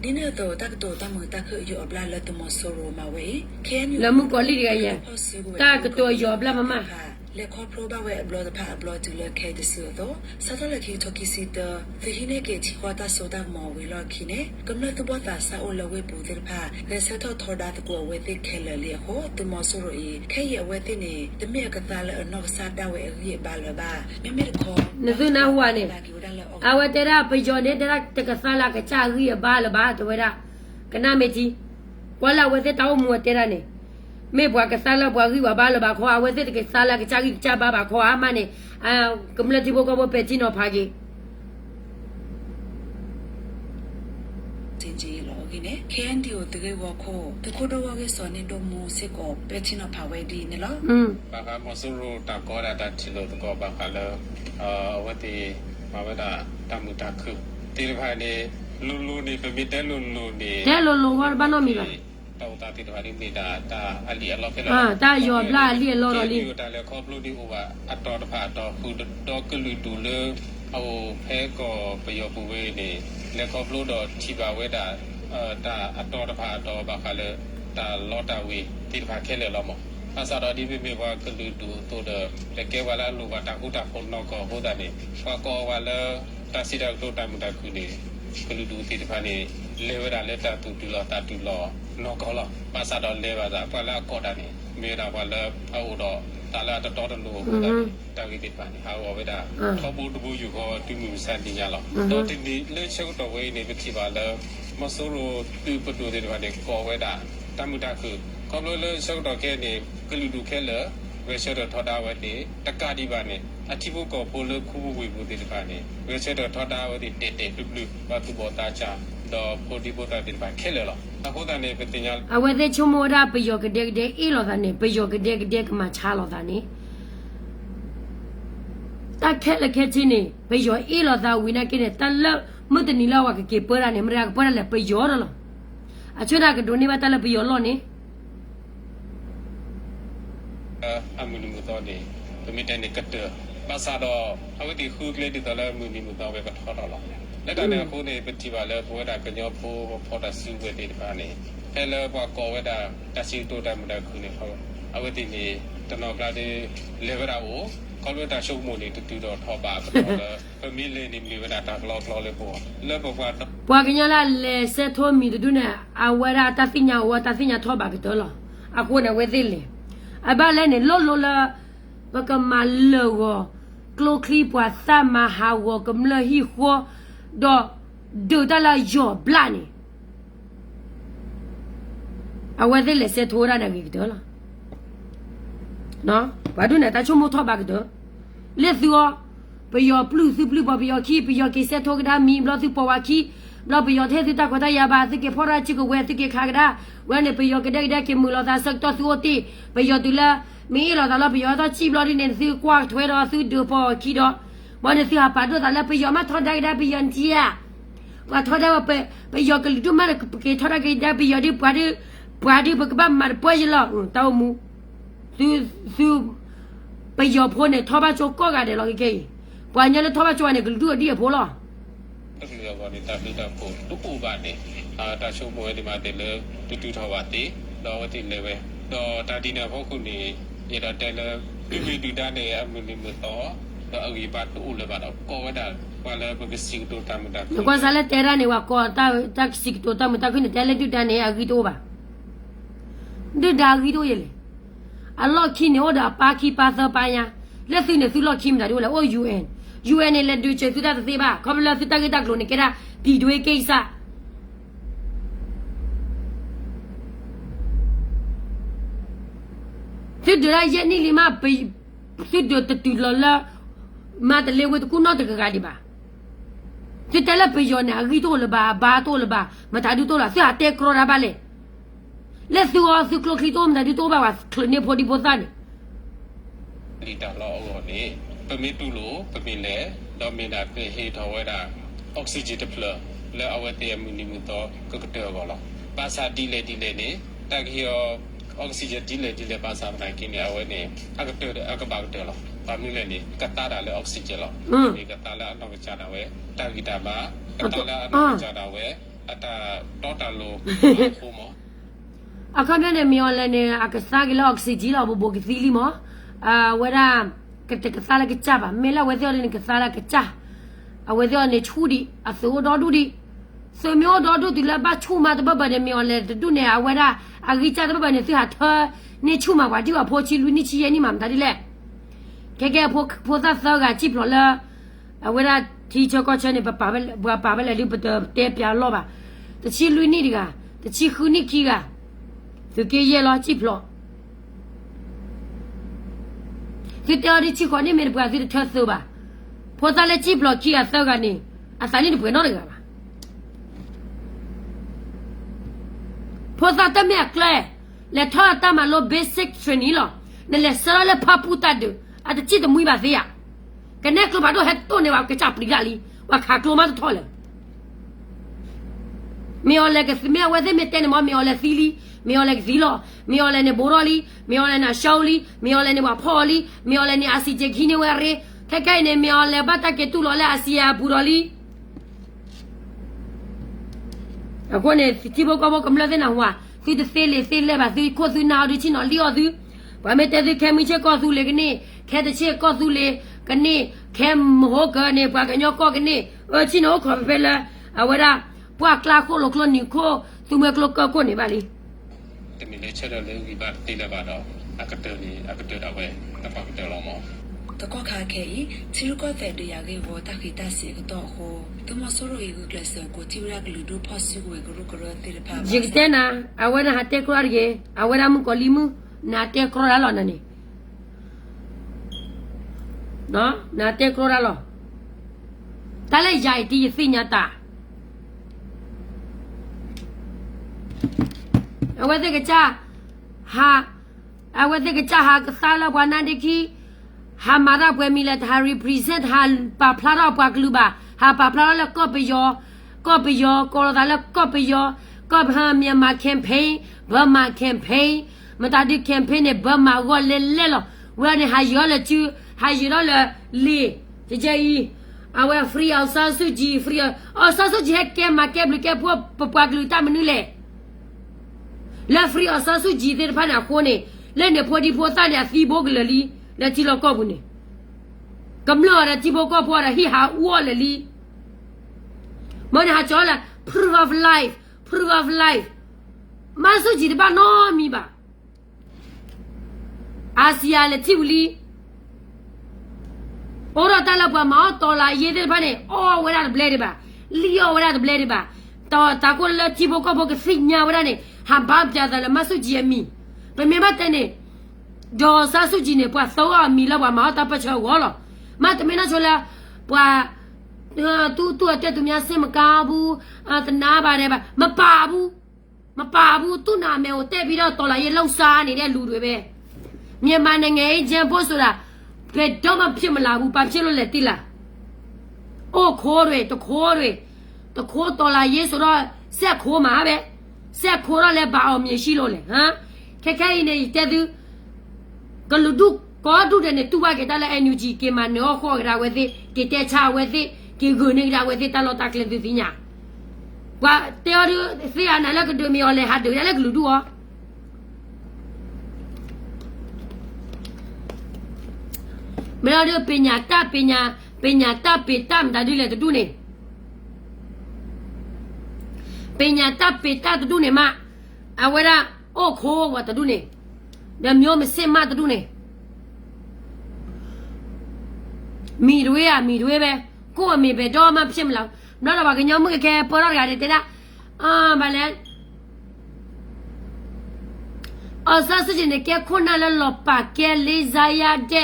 ဒီနေ့တော့တကတော့တမတခရအပလာလက်တမဆိုရိုမဝေခဲန la mu ko li ga ya ta ka to yo bla mama လေခေါပရိုဘဝဲဘလော့တဖာဘလော့တူလခဲတဆူတော့စတလခေတိုကီစီတသဟိနေကေချီခွာတာဆိုတာမော်ဝေလော်ခိနေကမ္လတဘောတာဆာအိုလဝဲပူတဲ့ဖာလက်ဆက်တော့ထော်ဒါတကောဝဲသိခဲလလေဟောတမဆိုရိုဤခဲရဝဲသိနေတမေကတာလအနော့စာတဝဲရီဘာလဘာမေမေခေါ် ne du na huwa ne awa te ra pe jo ne te ra te ka sa la ka cha ri ba la ba to ra kana me ji kwa la we te ta mu te ra ne me bwa ka sa la bwa ri ba la ba kho a we te ka sa la ka cha ri cha ba kho a ma ne a kumla ti bo ko bo pe ti no pha gi တင်ကြီးလောကိနေ KND ကိုတကယ်ဝခေါ်တခုတော့ဝဲစောနေတော့မူစစ်ကိုပဲချင်းတော့ဖာဝဲဒီနေလော บางครั้งมอสูรุตากอดาตาชิโลตกอบางครั้งแล้ววัติมาว่าตามุตาคือตีรพายนี่ลูนี่เป็นมิเตลูนี่ te lo wa ba no mi ba ตาตาตีรพายนี่ตาอลีอลอเฟล ta yo bla li lo ro li ตาแล้วครอบลูนี่โอว่าอัตตอตพาตอคือดอกกลุดูเลเอาแพ้ก็ประโยชน์ปุเวนี่แล้วครอบลูดอที่บาเวดาตาอัตตอตพาตอบางครั้งแล้วตาลอตาเวตีรพายแค่เลยเราหมดอาสาดอดีเบว่าก็ลือดูตัวเดแต่แกว่าแล้วรู้ว่าตาหูตาคนนอกก็หูตานี่ว่าก็ว่าแล้วตาสิดาตัวตามุตาคือนี่ก็ลือดูที่ที่พานี่เลวดาเลตาตุตุลอตาตุลอนอกก็ละอาสาดอเลว่าตาว่าแล้วก็ตานี่เมราว่าแล้วเอาดอตาละตะตอตะโลตากิติพานี่หาว่าเวดาทอบูตบูอยู่ก็ตุมือสันติญาละตอตินี่เลเชกตอเวนี่ไปที่ว่าแล้วมาโซโรตุปตุที่ว่านี่ก็เวดาตามุตาคือก็เลยเชกตอแค่นี่ก็ลือดูแค่เลยเวเชตทอดาวดีตะกาดีบานี่อธิบุก็โพลคูบุบุติบานี่เวเชตทอดาวดีเตๆลุๆว่าตุบตาจาดอโพดิบตาติบาแค่เลยล่ะอะโหตานี่เป็นติญา awa de chumo ra pe yo ke de e lo da ne pe yo ke de ma cha lo da ne ta khe la khe chi ne pe yo e lo da wi na ke ne ta la mu de ni la wa ke pe ra ne mra ke pe ra le pe yo lo a chu na ke do ni ba ta la pe yo lo ne อามุนุมุตอนี่เป็นมิตรในกระเตอ ภาษาดอเอาไว้ที่คือเลยที่ตอนแรกมือมีมือตาไปกระทอดหรอกแล้วตอนนี้คนนี้เป็นที่ว่าแล้วพวกเราก็ยอมพอได้ซื้อไว้ที่บ้านนี้แค่แล้วพอก่อไว้ได้แต่ซื้อตัวได้ไม่ได้คืนนี้เขาเอาไว้ที่นี่ตอนนั้นเราได้เลเวลเอาเขาเลยได้ช่วงมือนี้ติดต่อทอบาก็แล้วก็มีเลยนี่มีเวลาตากรอเลยพวกแล้วบอกว่า ပွာကညာလာလေဆက်ထိုးမီတူနဲ့အဝရတာသိညာဝတာသိညာထောပါကတော့လားအခုနဲ့ဝဲသေးလေအဘလည်းနဲ့လောလောလာဘကမလောကလိုခလီပွာသမဟာဝကမလဟီခေါ်တော့ဒူတလာယောဘလာနေအဝဲသေးလေဆက်ထိုးရတဲ့ကတော့လားနော်ဘာတို့နဲ့တချုံမထောပါကတော့လက်သူရောပယောပလူစုပလူပယောခီပယောကိဆက်ထောကဒါမီဘလသူပဝါခီဘလပယောသေးတကွာတရပါစကေဖောရာချီကိုဝဲတကေခါကဒါဝဲနေပယောကတဲ့တဲ့ကေမူလာသာစက်တော်သူတီပယောတူလာမီလာသာပယောသာချီဘလဒီနေသူကွာထွဲတော်သူဒူပေါ်ခီတော့ဘာနေသူဟာပါတော့လာပယောမထောတဲ့ဒါပယောန်တီယာဝါထောတဲ့ပယောကလူတူမကေထောတဲ့ဒါပယောဒီပွားဒီဘကဘာမပွားရလာတောင်းမူသူပယောဖိုးနေထောပါချိုကော့ကတယ်လောကေပွာညလည်းထောပါချိုကနေကလူတူအဒီအဖိုးလား ก็คือว่าในตามที่ตามผมทุกปูบานเนี่ยตาโชว์มวยที่มาเตเลยตุทวาติรอว่าติเลยเว้ยรอตาดีเนี่ยพวกคุณนี่ยาแต่เลยมีดูด้านเนี่ยมันมีมือต่อแล้วเอาอีบาทตู้เลยบาทเอาก็ว่าได้ว่าแล้วมันก็สิ่งตัวตามมันได้ ก็ซาเลเตราเนี่ยว่าก็ตาสิกตัวตามตาขึ้นแต่เลยดูด้านเนี่ยอากิโตบ่ดูดากิโตเยเลยอัลลอฮ์คิดเนี่ยว่าปาคีปาซาปายาแล้วสิเนี่ยสุลอคิมได้ด้วยแล้วโอ้ UN နဲ့လက်တွေ့ချေသူတာသေပါခေါပလာသတကတကလို့နေကြတာဒီတွေကိစ္စသူဒရာရဲ့နီလီမပိသူဒတတူလာလာမတ်လေဝတ်ကုနောတကကဒီပါသူတလပယောနာဂီတိုလဘာဘာတိုလဘာမတာဒူတိုလာစာတေကရရာပါလေလက်သူအစုကလခီတိုမဒါဒူတိုဘာဝခလနေဖို့ဒီပေါ်သားနေ ดีตาเราเอาเนี่ยปมิตุโลปมิเลเรามีนาเป็นเฮทเอาไว้ได้ออกซิเจนเพลแล้วเอาไว้เตรียมมินิมุตโตก็กระเตือก่อนละภาษาดีเลยนี่แต่เฮียออกซิเจนดีเลยภาษาภาษาอังกฤษเนี่ยเอาไว้เนี่ยอากระเตืออากระบากระเตือหรอปามิเลนี่กระตาดาเลยออกซิเจนหรอนี่กระตาแล้วอันนั้นก็จะได้เว้ตากีตาบากระตาแล้วอันนั้นก็จะได้เว้อัตราต่อตาโลโคมအခါနဲ့မြော်လည်းနေအကစားကလောက်စီဂျီလောက်ဘိုကသီလီမဝရကတကစားလကချပါမဲလာဝဲသေးတယ်ကစားလကချအဝဲသေးနေချူဒီအစိုးတော်ဒူဒီစမျိုးတော်ဒူဒီလာဘချူမတဘဘနဲ့မြော်လည်းတူနေအဝရအဂိချတဘဘနဲ့သူဟာထနေချူမကွာဒီကဖိုချီလူနီချီယနီမမ်ဒါဒီလေကဲဖိုသာသောကချိပလောလာအဝရတီချောကချနေပပါပဲလေလူပတဲပြလောပါတချီလူနီဒီကတချီခူနီခီကသူကေရလောချိပလောသူတော်ဒီချိခေါ်နေမေပွားသူထဆူပါဖောသားလက်ချိပလောခီအသောကနေအစာနေပွေတော့တယ်ကပါဖောသားတမဲကလဲလက်ထောတမလို့ basic training လောနဲ့လက်စရလက်ဖပူတတ်တယ်အတချိတမွေးပါသေးရကနေကဘာတော့ဟက်တော့နေပါကချပလီကလီဝခါကလိုမတော့လေမြေော်လည်းကစမြေဝဲသိမတဲ့နမမြေော်လည်းသီလီမြေော်လည်းဇီလောမြေော်လည်းနေဘိုရော်လီမြေော်လည်းနာရှောင်းလီမြေော်လည်းနေဝဖော်လီမြေော်လည်းနေအစီချေခီနေဝဲရဲခက်ခိုင်နေမြေော်လည်းဘတ်တကေတူလောလည်းအစီယာဘူရော်လီအခုနေစီဘောကဘောကမလာတဲ့နာဝါစီတသေးလေပါစီကိုစုနာဒီချင်းနော်လီယောသူဘာမဲတဲ့ခဲမီချေကောစုလေကနေခဲတဲ့ချေကောစုလေကနေခဲမဟုတ်ကနေဘာကညောကောကနေအချင်းနော်ခေါ်ပဲလားအဝရပွာကလာခိုလိုကလနီခိုသူမကလကောနေပါလီแต่มีเลเชอร์เลยวิบัติตีเลยบาดอากระเตือนี่อากระเตือเอาไว้ตะปากระเตือเราหมอတကောခါခဲချီလူကောတဲ့တရားကေဝတာခိတစီကတော့ဟိုတမဆိုရိုယေကလစကိုတီရကလူဒိုဖဆီကိုဂရုကရတိရပါဂျစ်တဲ့နာအဝရဟတဲ့ကရရေအဝရမကိုလီမနာတဲ့ကရလာနနေနော်နာတဲ့ကရလာတလည်းရိုက်တီစိညာတာအဝဲတဲ့ကချဟာအဝဲတဲ့ကချဟာကစားလာဘဝနာဒကီဟာမာရာပွဲမီလက်ဟာ represent ဟာပါဖလာတော့ပွားကလူပါဟာပါဖလာတော့ကော့ပယောကော်ဒါလကော့ပယောကော့ဟာမြန်မာ campaign ဘာမာ campaign မတာဒီ campaign နဲ့ဘာမာဝလဲလဲလောဝရနေဟာယောလချူ还有了了哩，姐姐伊，啊我 free 啊三手机 free 啊三手机还干嘛干不干不个路他们嘞，那 free 啊三手机的怕哪货呢？那你破的破三年四波个了哩，那几老搞不呢？咁老的几波搞破了，嘿哈我了哩，么你还叫了 proof of life，proof of life， 买手机的吧糯米吧。อาเซียนเลยที่บุรีโอ้เราแต่ละปัวมาต่อละเยเดพันเนี่ยโอ้เวลาเบลด์บ่าลีโอเวลาเบลด์บ่าต่อตาคนละที่บอกก็บอกสิ่งนี้เวลาเนี่ยหาบ้าจัดแล้วมาสุจีมีเป็นไม่มาแต่เนี่ยจอซาสุจีเนี่ยปัวตัวมีแล้วว่ามาตาปัจจุบันหรอมาแต่ไม่น่าชวนละปัวตัวเจ้าตัวมีอาเซียนมากาบูแต่น้าบ้านเนี่ยบ่ามาป่าบูตัวน้าแมวเตะพี่เราต่อละเยลงซาเนี่ยลูด้วยเบ้မြန်မာနိုင်ငံရေးကျန်ဖို့ဆိုတာဘယ်တော့မှဖြစ်မလာဘူးဘာဖြစ်လို့လဲသိလား။အိုးခိုးတွေတခိုးတော်လာရေးဆိုတော့ဆက်ခိုးမှာပဲဆက်ခိုးတော့လည်းဘာအောင်မြင်ရှိလို့လဲဟမ်ခက်ခဲနေတဲ့သူကလူဒုကောဒုတဲ့နဲ့သူ့ဘာကတလည်း NUG ကမနောခေါ်ကြဝဲသိကတဲ့ချဝဲသိကဂုနေကြဝဲသိတလောတကလည်းသိညာ။ဘာတေရစီအနာလည်းကဒမီော်လေဟာတူလည်းကလူဒုရောไม่เอาเรื่องปัญญาตาปัญญาตาเปตามตาดูเลยตัวดูเนี่ยปัญญาตาเปตาตัวดูเนี่ยมาเอาไว้ละโอ้โหว่าตัวดูเนี่ยเดี๋ยวมีโอไม่เสมาตัวดูเนี่ยมีด้วยไหมกูว่ามีไปจอมาเชื่อมเรานั่นเราบอกกันยังมึงแค่พอเราอยากได้ละมาแล้วซาสุจิเนี่ยแกคนนั้นแล้วหลบปากแกเลยใจเด็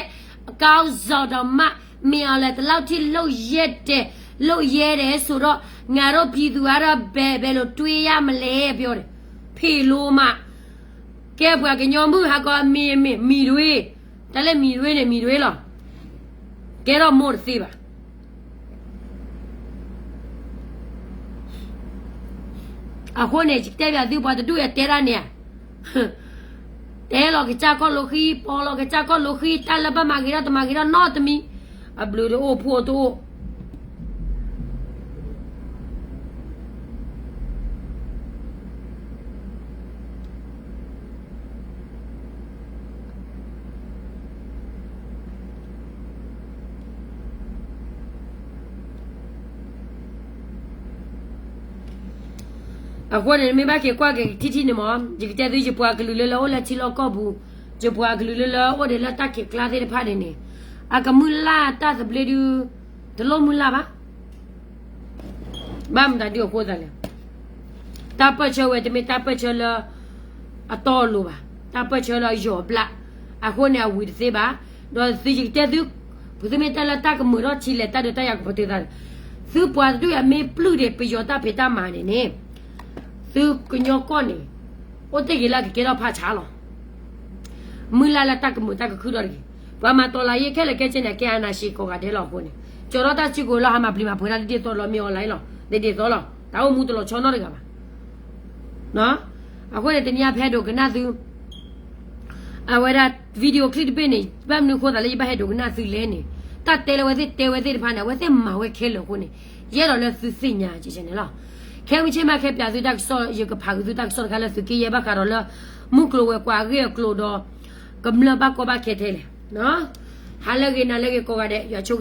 ก้าวจอดมามีอะไรแต่เล่าที่โลเย็ดเดสุดงานเราพิจารณาเบลตุยามาเลยพี่โอพี่รู้มาแกพวกกันยอมมือหาก็มีด้วยแต่เลยมีด้วยหรอแกเราหมดสิบ่ะคนเนี่ยจิตใจแบบดูพอจะดูอย่างเตระเนี่ยแต่เราก็จะก็โลกีพอเราก็จะก็โลกีแต่ละบ้านมากิรานอตมีบลูโอพัวตัวคนเนี่ยไม่บ้าเกี่ยวกับที่เนี่ยมั้งจิตใจดูจะปวดกลืนแล้วแล้วที่เราก็บูจะปวดกลืนแล้วว่าเดี๋ยวเราตักเกี่ยวกับที่ผ่านเนี่ยก็มุลาตาสเปรดูตลอดมุลาบ้ามันได้เดียวโคตรเลยตาเปิดเชลเวทไม่ตาเปิดเชลตอลูบ้าตาเปิดเชลยอบละคนเนี่ยวิดเสบ้าโดยสิ่งที่ดูผู้ที่ไม่ตาละตาก็มือรอดชิลตาเดือดตาอยากปฏิบัติซื้อปวดดูไม่ปลื้มเด็กไปยอตาไปตามาเนี่ยသူကညောကောနေအိုတေကလာကေတော့ဖာချာလောမူလာလာတကမူတကခုတော့ဘာမတော်လာရဲ့ခဲလေကဲချင်းနဲ့ကဲအနာရှိကောကတဲ့လောခုနေကျော်တော့တချီကိုလာဟာမပလီမဖွေလာတဲ့တော်လောမြော်လိုက်လောတဲ့တော်လောတောင်းမှုတော်ချောတော့ကပါနော်အခုလည်းတ냐ဖဲတော့ကနသူအဝရဗီဒီယိုကလစ်ပေးနေဗမ်နုခေါ်တယ်လေဘဟဲတော့ကနသူလဲနေတတ်တယ်ဝဲတဲ့ဖာနေဝဲတဲ့မဝဲခဲလို့ခုနေရဲတော့လဲသူစိညာကြည့်ချင်တယ်လားแค่ไม่ใช่มาแค่ปลาสุดดักซออยู่กับผักสุดดักซอกันแล้วสุกี้เยบ้ากันแล้วมุกโลเวกว่าเรียกโลดอกำลังบ้าก็บ้าแค่เท่เลยเนาะหาเลิกกินหาเลิกกินก็ว่าเด็กอย่าชุก